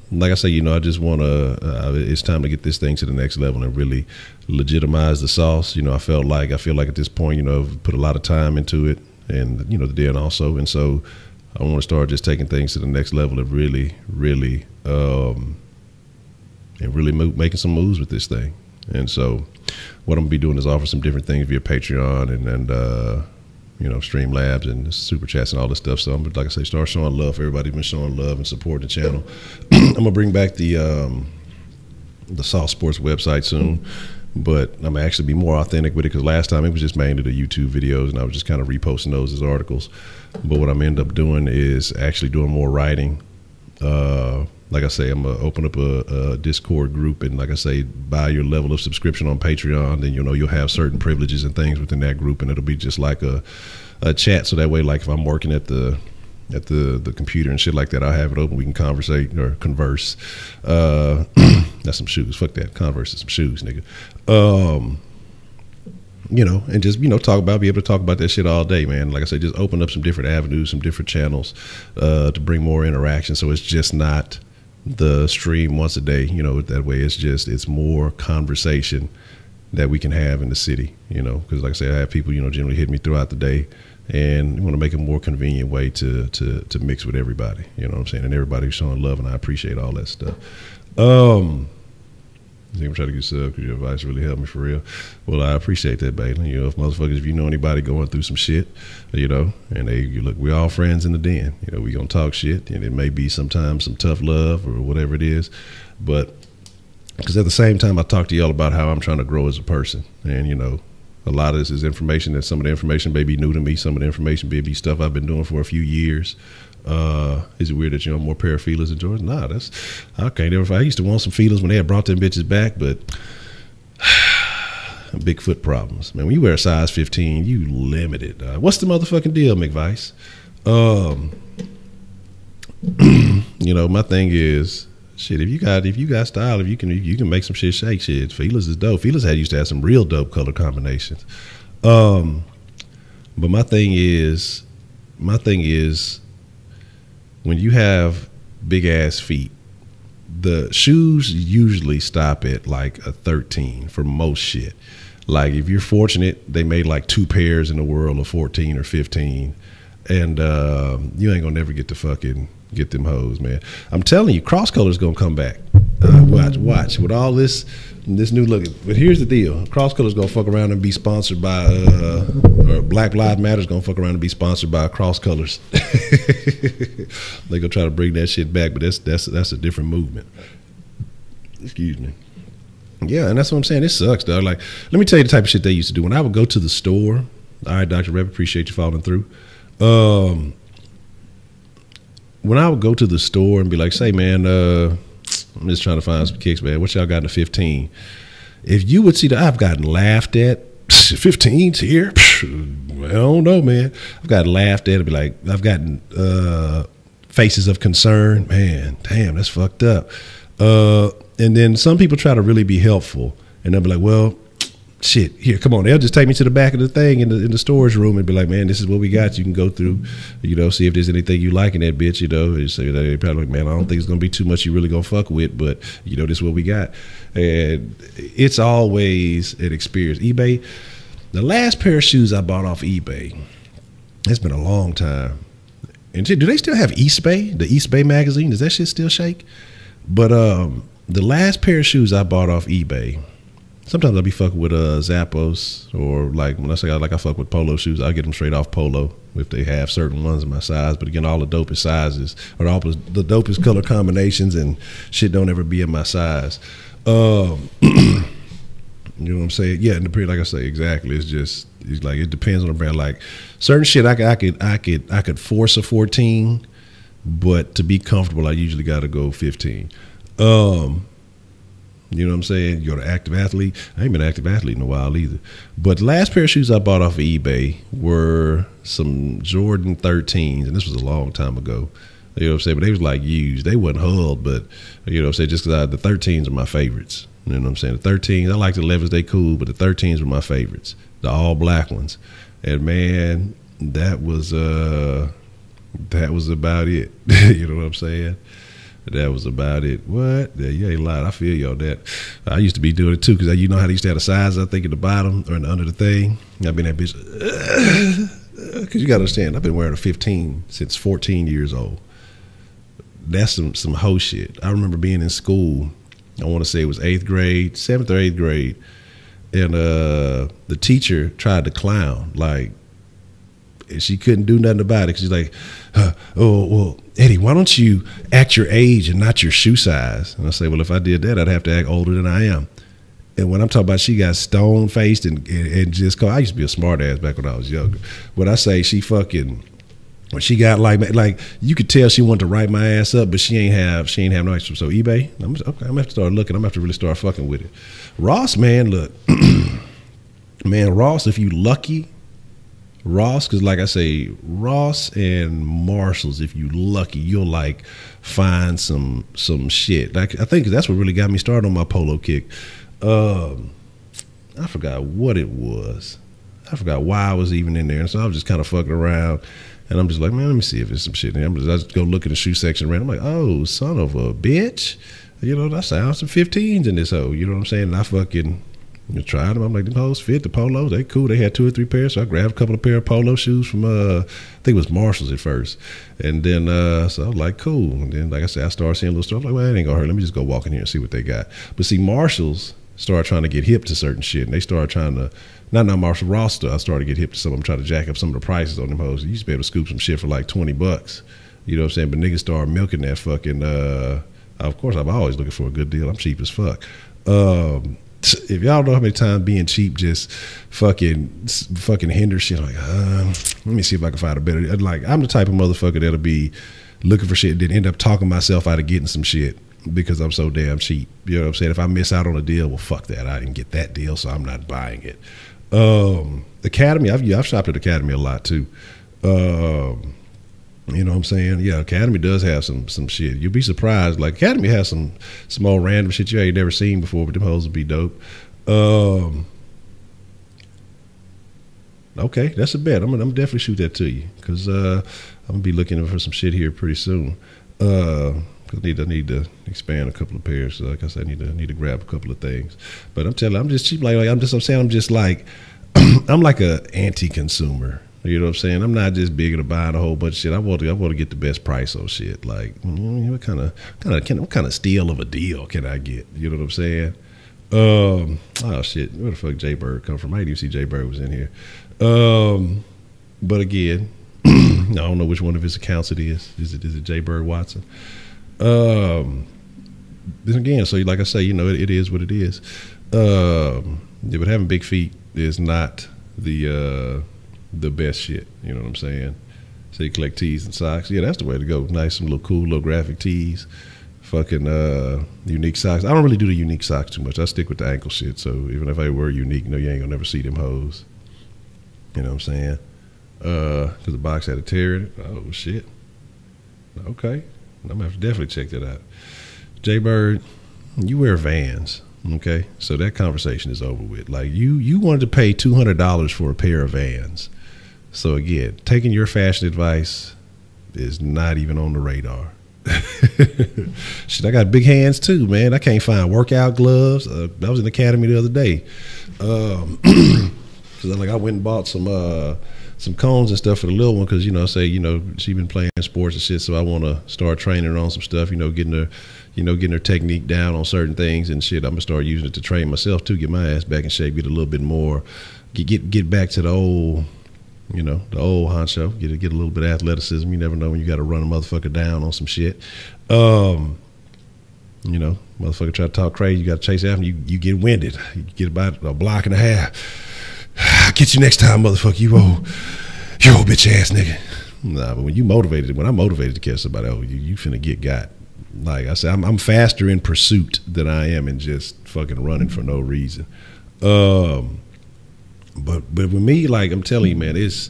Speaker 1: like I say, you know, I just want to, it's time to get this thing to the next level and really legitimize the sauce. You know, I feel like at this point, you know, I've put a lot of time into it, and, you know, the den also. And so I want to start just taking things to the next level and really making some moves with this thing. And so what I'm gonna be doing is offer some different things via Patreon and you know, Streamlabs and Super Chats and all this stuff. So I'm, like I say, start showing love. Everybody's been showing love and supporting the channel. I'm gonna bring back the Sauce Sports website soon, but I'm gonna actually be more authentic with it, because last time it was just mainly the YouTube videos and I was just kind of reposting those as articles. But what I'm end up doing is actually doing more writing. Like I say, I'm gonna open up a Discord group, and like I say, by your level of subscription on Patreon, then, you know, you'll have certain privileges and things within that group, and it'll be just like a chat. So that way, like if I'm working at the computer and shit like that, I'll have it open. We can conversate or converse. That's some shoes. Fuck that. Converse is some shoes, nigga. You know, and just, you know, be able to talk about that shit all day, man. Like I said, just open up some different avenues, some different channels to bring more interaction. So it's just not the stream once a day, you know, that way. It's more conversation that we can have in the city, you know, because like I say, I have people, you know, generally hit me throughout the day, and want to make a more convenient way to mix with everybody, you know what I'm saying? And everybody's showing love, and I appreciate all that stuff. I'm trying to get sub because your advice really helped me for real. Well, I appreciate that, Bailey. You know, if you know anybody going through some shit, you know, and look, we're all friends in the den. You know, we gonna talk shit, and it may be sometimes some tough love or whatever it is, but because at the same time, I talk to y'all about how I'm trying to grow as a person, and, you know, a lot of this is information that some of the information may be new to me. Some of the information may be stuff I've been doing for a few years. Is it weird that you know more pair of feelers than George? Nah, that's, I can't ever. I used to want some feelers when they had brought them bitches back, but Bigfoot problems, man. When you wear a size 15, you limited. What's the motherfucking deal, McVice? You know, my thing is, shit, if you got style, if you can make some shit shake, shit. Feelers is dope. Feelers used to have some real dope color combinations. But my thing is, when you have big ass feet, the shoes usually stop at like a 13 for most shit. Like if you're fortunate, they made like 2 pairs in the world of 14 or 15, and you ain't gonna never get to fucking get them hoes, man. I'm telling you, cross color's gonna come back. Watch with all this new look. But here's the deal: cross color's gonna fuck around and be sponsored by, or Black Lives Matter's gonna fuck around and be sponsored by cross colors. They gonna try to bring that shit back, but that's a different movement. Excuse me. Yeah, and that's what I'm saying. It sucks, dog. Like, let me tell you the type of shit they used to do. When I would go to the store, all right, Dr. Rep, appreciate you following through. When I would go to the store and be like, say, man, I'm just trying to find some kicks, man. What y'all got in the 15? If you would see that I've gotten laughed at 15's here. I don't know, man. I've got laughed at it. Be like, I've gotten faces of concern. Man, damn, that's fucked up. And then some people try to really be helpful, and they'll be like, well, shit, here, come on. They'll just take me to the back of the thing in the storage room and be like, man, this is what we got. You can go through, see if there's anything you like in that bitch, You say, they probably like, man, I don't think it's going to be too much you really going to fuck with, but, this is what we got. And it's always an experience. eBay, the last pair of shoes I bought off eBay, it's been a long time. And do they still have Eastbay, the Eastbay magazine? Does that shit still shake? But the last pair of shoes I bought off eBay, sometimes I'll be fucking with Zappos, or like when I say I fuck with Polo shoes, I'll get them straight off Polo if they have certain ones in my size. But again, all the dopest sizes or all the dopest color combinations and shit don't ever be in my size. You know what I'm saying? Yeah, and the period, like I say, exactly. It's like it depends on the brand. Like certain shit, I could force a 14, but to be comfortable, I usually got to go 15. You know what I'm saying? You're an active athlete. I ain't been an active athlete in a while either. But the last pair of shoes I bought off of eBay were some Jordan 13s, and this was a long time ago. You know what I'm saying? But they was like used. They wasn't hulled, but you know what I'm saying? Just because the 13s are my favorites. You know what I'm saying? The 13s, I like the 11s, they cool, but the 13s were my favorites. The all black ones. And man, that was about it. You know what I'm saying? That was about it. What? Yeah, you ain't lying. I feel you on that. I used to be doing it too, because you know how they used to have the size, I think, at the bottom or under the thing. I've been that bitch. Because you got to understand, I've been wearing a 15 since 14 years old. That's some hoe shit. I remember being in school. I want to say it was 8th grade, 7th or 8th grade. And the teacher tried to clown. Like, she couldn't do nothing about it. Cause she's like, oh, well, Eddie, why don't you act your age and not your shoe size? And I say, well, if I did that, I'd have to act older than I am. And when I'm talking about she got stone faced and just called, I used to be a smart ass back when I was younger. When I say she fucking, when she got like you could tell she wanted to write my ass up, but she ain't have no extra. So eBay, I'm gonna have to start looking. I'm gonna have to really start fucking with it. Ross, man, look, man, Ross, if you lucky. Ross, because like I say, Ross and Marshalls, if you lucky, you'll like find some shit. Like I think that's what really got me started on my polo kick. I forgot what it was. I forgot why I was even in there. And so I was just kind of fucking around. And I'm just like, man, let me see if there's some shit in there. I just go look at the shoe section around. I'm like, oh, son of a bitch. I found some 15s in this hole. You know what I'm saying? And I fucking tried them. I'm like, them hoes fit the polos. They cool. They had 2 or 3 pairs. So I grabbed a couple of pair of polo shoes from, I think it was Marshalls at first. And then, so I was like, cool. And then, like I said, I started seeing a little stuff. I'm like, well, that ain't gonna hurt. Let me just go walk in here and see what they got. But see, Marshalls started trying to get hip to certain shit. And they started trying to, not Marshall Ross, I started to get hip to some of them, trying to jack up some of the prices on them hoes. You used to be able to scoop some shit for like $20. You know what I'm saying? But niggas started milking that fucking, of course, I'm always looking for a good deal. I'm cheap as fuck. If y'all know how many times being cheap just fucking hinder shit, like, let me see if I can find a better. Like, I'm the type of motherfucker that'll be looking for shit and then end up talking myself out of getting some shit because I'm so damn cheap. You know what I'm saying? If I miss out on a deal, well, fuck that. I didn't get that deal, so I'm not buying it. Academy, I've shopped at Academy a lot too. You know what I'm saying? Yeah, Academy does have some shit. You'll be surprised. Like, Academy has some old random shit you ain't never seen before, but them hoes will be dope. Okay, that's a bet. I'm gonna definitely shoot that to you because I'm gonna be looking for some shit here pretty soon. I need to expand a couple of pairs. So like I said, I need to grab a couple of things. But I'm telling you, I'm just cheap. I'm just like I'm like a anti-consumer. You know what I'm saying? I'm not just big into buying a whole bunch of shit. I want to get the best price on shit. Like, what kind of steal of a deal can I get? You know what I'm saying? Oh shit, where the fuck Jay Bird come from? I didn't even see Jay Bird was in here. But again, I don't know which one of his accounts it is. Is it Jay Bird Watson? Then again, so like I say, it is what it is. Yeah, but having big feet is not the best shit. You know what I'm saying? So you collect tees and socks. Yeah, that's the way to go. Nice, some little cool little graphic tees. fucking unique socks. I don't really do the unique socks too much. I stick with the ankle shit. So even if I were unique, you ain't gonna never see them hoes. You know what I'm saying? Because the box had a tear in it. Oh shit. Okay, I'm gonna have to definitely check that out. Jay Bird, you wear Vans. Okay, so that conversation is over with. Like you wanted to pay $200 for a pair of Vans. So again, taking your fashion advice is not even on the radar. Shit, I got big hands too, man. I can't find workout gloves. I was in the academy the other day, because I went and bought some cones and stuff for the little one, because she been playing sports and shit, so I want to start training her on some stuff, getting her technique down on certain things and shit. I'm gonna start using it to train myself too, get my ass back in shape, get a little bit more, get back to the old Honcho, get a little bit of athleticism. You never know when you got to run a motherfucker down on some shit. Motherfucker try to talk crazy, you got to chase after him, you get winded. You get about a block and a half. I'll get you next time, motherfucker. You old bitch ass nigga. Nah, but when I'm motivated to catch somebody, you finna get got. Like I said, I'm faster in pursuit than I am in just fucking running for no reason. But with me, like I'm telling you, man, it's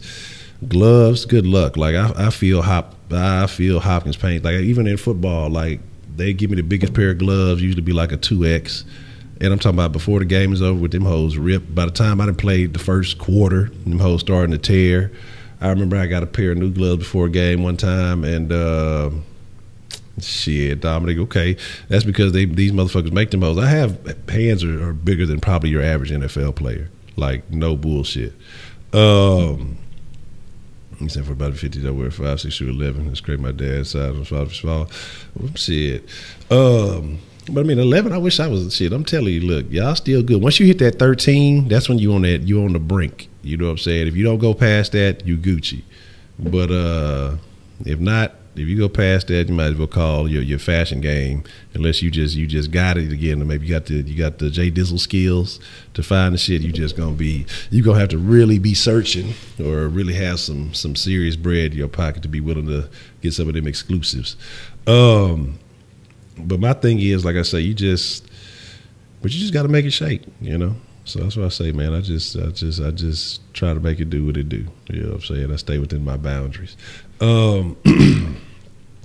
Speaker 1: gloves. Good luck. Like I feel Hopkins pain. Like even in football, like they give me the biggest pair of gloves, usually be like a 2X. And I'm talking about before the game is over with them hoes ripped. By the time I done played the first quarter, them hoes starting to tear. I remember I got a pair of new gloves before a game one time, and shit, Dominic, okay, that's because these motherfuckers make them hoes. I have hands are bigger than probably your average NFL player. Like, no bullshit. He said for about 50, I wear 5, 6, 11. That's great. My dad's side was small. Shit. But I mean, 11, I wish I was shit. I'm telling you, look, y'all still good. Once you hit that 13, that's when you on the brink. You know what I'm saying? If you don't go past that, you Gucci. But if not, if you go past that, you might as well call your fashion game, unless you just got it again. Or maybe you got the J Dizzle skills to find the shit. You gonna have to really be searching, or really have some serious bread in your pocket to be willing to get some of them exclusives. But my thing is, like I say, you just got to make it shake, So that's what I say, man. I just try to make it do what it do. You know what I'm saying? I stay within my boundaries.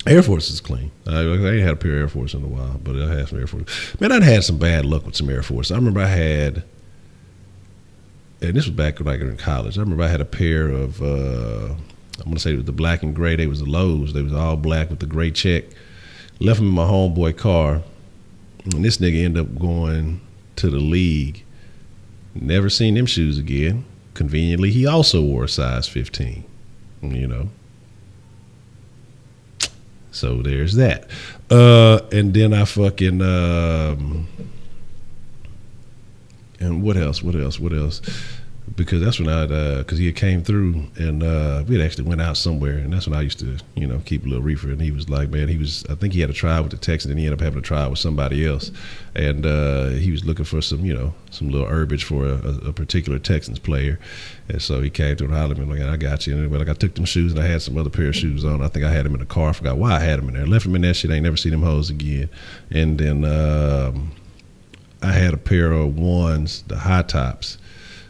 Speaker 1: Air Force is clean. I ain't had a pair of Air Force in a while, but I had some Air Force. Man, I'd had some bad luck with some Air Force. I remember I had, and this was back like in college. I remember I had a pair of, I'm gonna say the black and gray. They was the lows. They was all black with the gray check. Left them in my homeboy car, and this nigga ended up going to the league. Never seen them shoes again. Conveniently, he also wore a size 15. So there's that. And then I fucking and what else? Because that's when because he came through, and we had actually went out somewhere, and that's when I used to, keep a little reefer. And he was like, man, I think he had a trial with the Texans, and he ended up having a trial with somebody else, and he was looking for some little herbage for a particular Texans player, and so he came to and hollered at me like, I got you. And I took them shoes, and I had some other pair of shoes on. I think I had them in the car. I forgot why I had them in there. Left them in that shit. I ain't never seen them hoes again. And then I had a pair of ones, the high tops.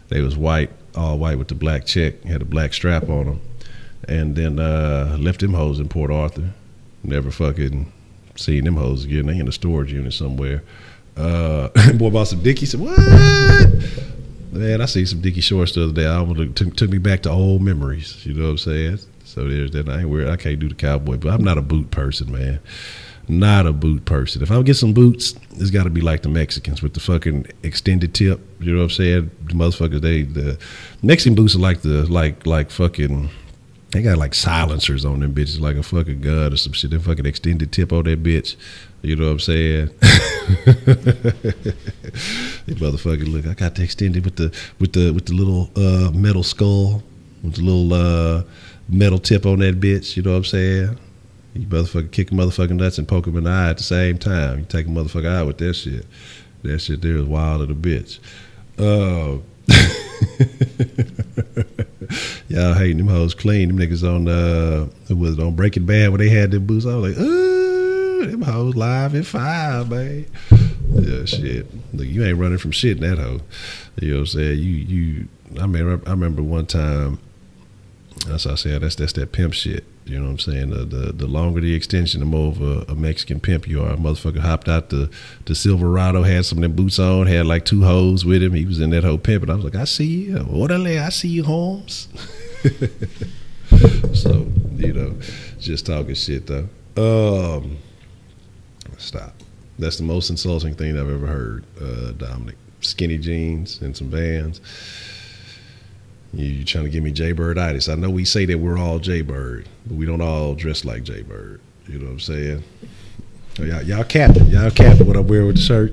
Speaker 1: They was white, all white with the black check, had a black strap on them. And then left them hoes in Port Arthur. Never fucking seen them hoes again. They in a storage unit somewhere. Boy bought some Dickies. What? Man, I see some Dickie shorts the other day. I almost took me back to old memories. You know what I'm saying? So there's that. I can't do the cowboy, but I'm not a boot person, man. Not a boot person. If I get some boots, it's got to be like the Mexicans with the fucking extended tip. You know what I'm saying? The motherfuckers, the Mexican boots are like fucking. They got like silencers on them bitches, like a fucking gun or some shit. They fucking extended tip on that bitch. You know what I'm saying? They motherfucking look. I got the extended with the little metal skull, with the little metal tip on that bitch. You know what I'm saying? You motherfucker kick a motherfucking nuts and poke him in the eye at the same time. You take a motherfucker out with that shit. That shit there is wild as a bitch. Y'all hating them hoes clean. Them niggas on who was it, on Breaking Bad when they had them boots. I was like, them them hoes live at 5, man. Yeah, shit. Look, you ain't running from shit in that hoe. You know what I'm saying? I remember one time, as I said, that's that pimp shit. You know what I'm saying? The longer the extension, the more of a Mexican pimp you are. A motherfucker hopped out the Silverado, had some of them boots on, had like 2 hoes with him. He was in that whole pimp, and I was like, I see you. Orderly, I see you, Holmes. So, you know, just talking shit though. Stop. That's the most insulting thing I've ever heard, Dominic. Skinny jeans and some Vans. You trying to give me Jaybirditis. I know we say that we're all Jaybird, but we don't all dress like Jaybird. You know what I'm saying? Y'all capping what I'm wearing with the shirt.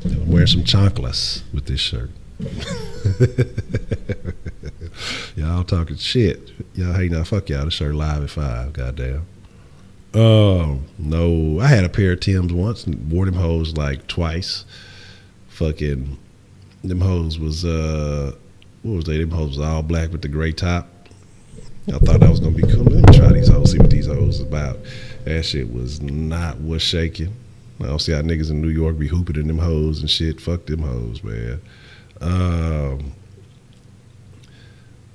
Speaker 1: I'm wearing some chanclas with this shirt. Y'all talking shit. Y'all hating out. Fuck y'all. The shirt live at 5. Goddamn. No. I had a pair of Timbs once and wore them hoes like twice. Fucking them hoes was what was they? Them hoes was all black with the gray top. I thought that was gonna be cool. Let me try these hoes, see what these hoes is about. That shit was not what's shaking. I don't see how niggas in New York be hooping in them hoes and shit. Fuck them hoes, man.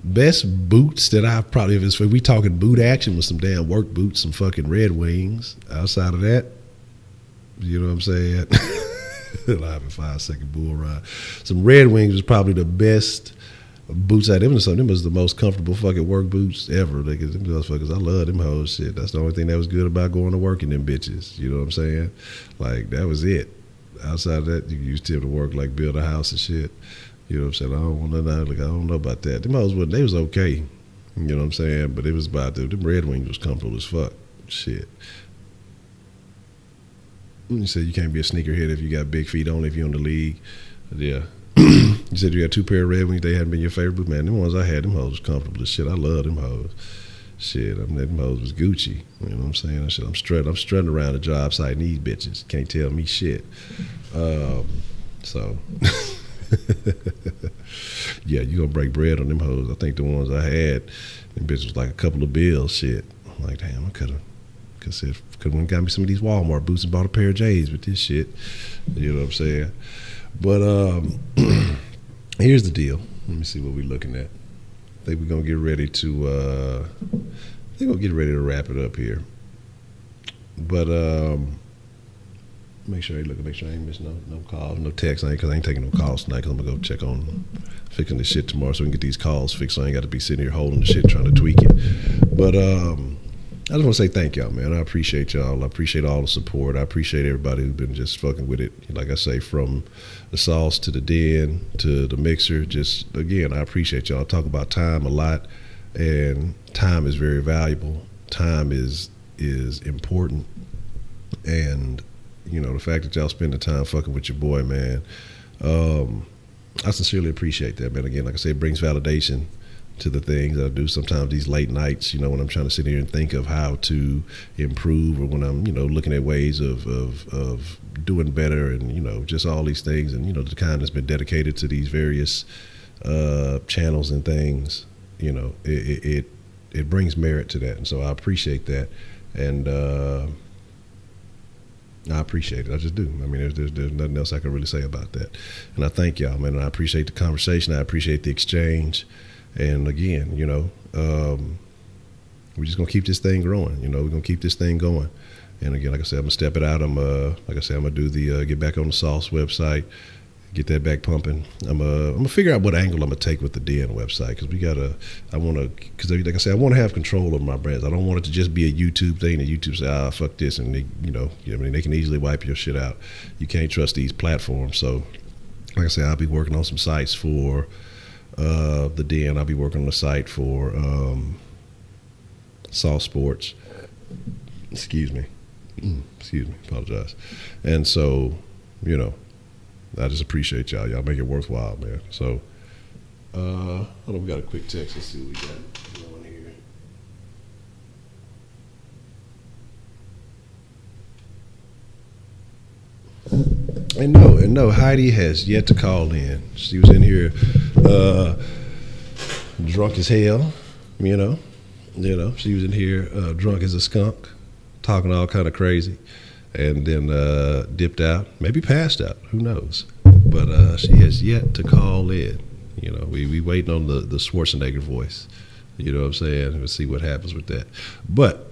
Speaker 1: Best boots that I've probably, if we talking boot action, with some damn work boots, some fucking Red Wings. Outside of that, you know what I'm saying? Live in 5-second bull ride. Some Red Wings was probably the best boots out. Them was the most comfortable fucking work boots ever. Like, them motherfuckers, I love them hoes. Shit, that's the only thing that was good about going to work in them bitches. You know what I'm saying? Like, that was it. Outside of that, you used to work, like build a house and shit. You know what I'm saying? I don't want to know. Like, I don't know about that. Them hoes, they was okay. You know what I'm saying? But it was about them Red Wings was comfortable as fuck. Shit. You said you can't be a sneakerhead if you got big feet, only if you're in the league. Yeah. You said you had 2 pair of Red Wings. They hadn't been your favorite, but man, them ones I had, them hoes was comfortable as shit. I love them hoes. Shit, them hoes was Gucci. You know what I'm saying? Shit, I'm strutting around the job site and these bitches can't tell me shit. So, yeah, you gonna break bread on them hoes. I think the ones I had, them bitches was like a couple of bills. Shit, I'm like, damn, I could have went and got me some of these Walmart boots and bought a pair of J's with this shit. You know what I'm saying? But here's the deal. Let me see what we're looking at. I think we're gonna get ready to wrap it up here. But make sure I ain't missing no calls, no texts. Because I ain't taking no calls tonight. Because I'm gonna go check on fixing this shit tomorrow, so we can get these calls fixed. So I ain't got to be sitting here holding the shit trying to tweak it. But I just want to say thank y'all, man. I appreciate y'all. I appreciate all the support. I appreciate everybody who's been just fucking with it. Like I say, from the sauce to the den to the mixer. Just, again, I appreciate y'all. I talk about time a lot, and time is very valuable. Time is important. And, you know, the fact that y'all spend the time fucking with your boy, man, I sincerely appreciate that, man. Again, like I say, it brings validation to the things that I do. Sometimes these late nights, you know, when I'm trying to sit here and think of how to improve, or when I'm, you know, looking at ways of doing better, and, you know, just all these things, and, you know, the kind that's been dedicated to these various channels and things, you know, it brings merit to that. And so I appreciate that. And I appreciate it. I just do. I mean, there's nothing else I can really say about that. And I thank y'all, man. And I appreciate the conversation. I appreciate the exchange. And again, you know, we're just gonna keep this thing growing. You know, we're gonna keep this thing going. And again, like I said, I'm gonna step it out. Like I said, I'm gonna do the get back on the Sauce website, get that back pumping. I'm gonna figure out what angle I'm gonna take with the Den website, because because like I said, I want to have control of my brands. I don't want it to just be a YouTube thing, and YouTube say, fuck this, and they, you know, I mean, they can easily wipe your shit out. You can't trust these platforms. So, like I said, I'll be working on some sites for the Den. I'll be working on the site for Sauce Sports. Excuse me, apologize. And so, you know, I just appreciate y'all. Y'all make it worthwhile, man. So, hold on, we got a quick text. Let's see what we got going here. And no, Heidi has yet to call in. She was in here drunk as hell, you know. She was in here drunk as a skunk, talking all kind of crazy. and then dipped out, maybe passed out, who knows? But she has yet to call in. You know, we waiting on the Schwarzenegger voice. You know what I'm saying? We'll see what happens with that. But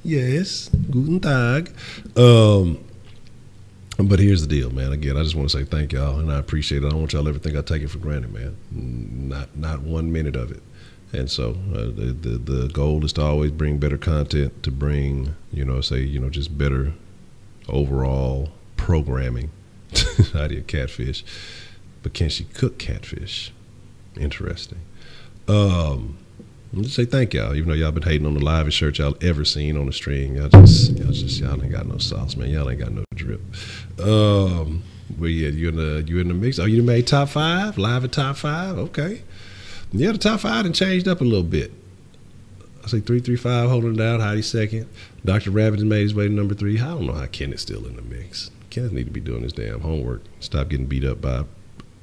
Speaker 1: yes, guten Tag. But here's the deal, man. Again, I just want to say thank y'all, and I appreciate it. I don't want y'all to ever think I take it for granted, man. Not 1 minute of it. And so the goal is to always bring better content, to bring, just better overall programming. Idea catfish. But can she cook catfish? Interesting. Just say thank y'all. Even though y'all been hating on the livest shirt y'all ever seen on the string, y'all ain't got no sauce, man. Y'all ain't got no drip. But yeah, you in the mix. Oh, you made top 5, live at top 5. Okay. Yeah, the top 5 done changed up a little bit. I say 335 holding it down. Heidi second. Dr. Rabbit has made his way to number 3. I don't know how Kenneth's still in the mix. Kenneth need to be doing his damn homework. Stop getting beat up by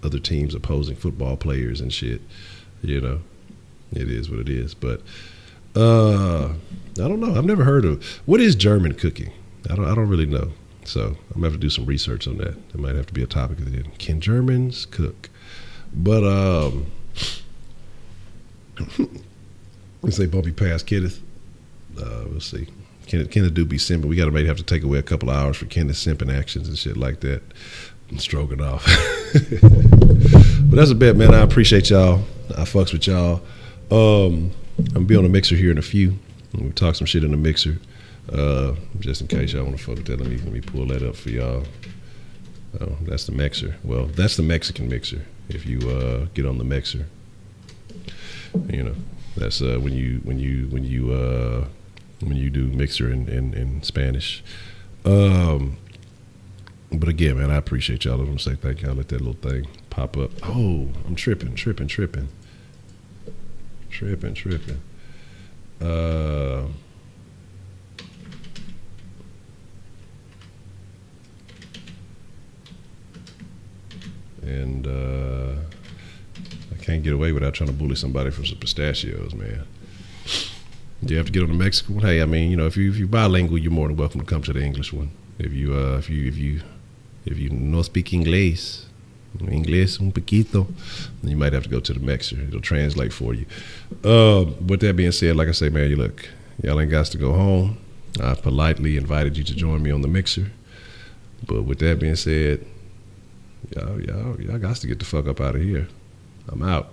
Speaker 1: other teams, opposing football players and shit. You know, it is what it is. But I don't know. I've never heard of what is German cooking. I don't really know. So I'm gonna have to do some research on that. It might have to be a topic of it. Can Germans cook? But let's say bumpy past Kenneth. We'll see. Kenneth do be simping. We maybe have to take away a couple of hours for Kenneth simping actions and shit like that. And stroking off. But that's a bet, man. I appreciate y'all. I fucks with y'all. I'm gonna be on the mixer here in a few. We'll talk some shit in the mixer. Just in case y'all want to fuck with that, let me pull that up for y'all. Oh, that's the mixer. Well, that's the Mexican mixer. If you get on the mixer, you know, that's when you do mixer in Spanish. But again, man, I appreciate y'all. I want to say thank y'all. Let that little thing pop up. Oh, I'm tripping. And I can't get away without trying to bully somebody for some pistachios, man. Do you have to get on the Mexican one? Hey, I mean, you know, if you're bilingual, you're more than welcome to come to the English one. If you no speak Inglés un poquito, then you might have to go to the mixer. It'll translate for you. With that being said, like I say, man, y'all ain't got to go home. I politely invited you to join me on the mixer. But with that being said, y'all got to get the fuck up out of here. I'm out.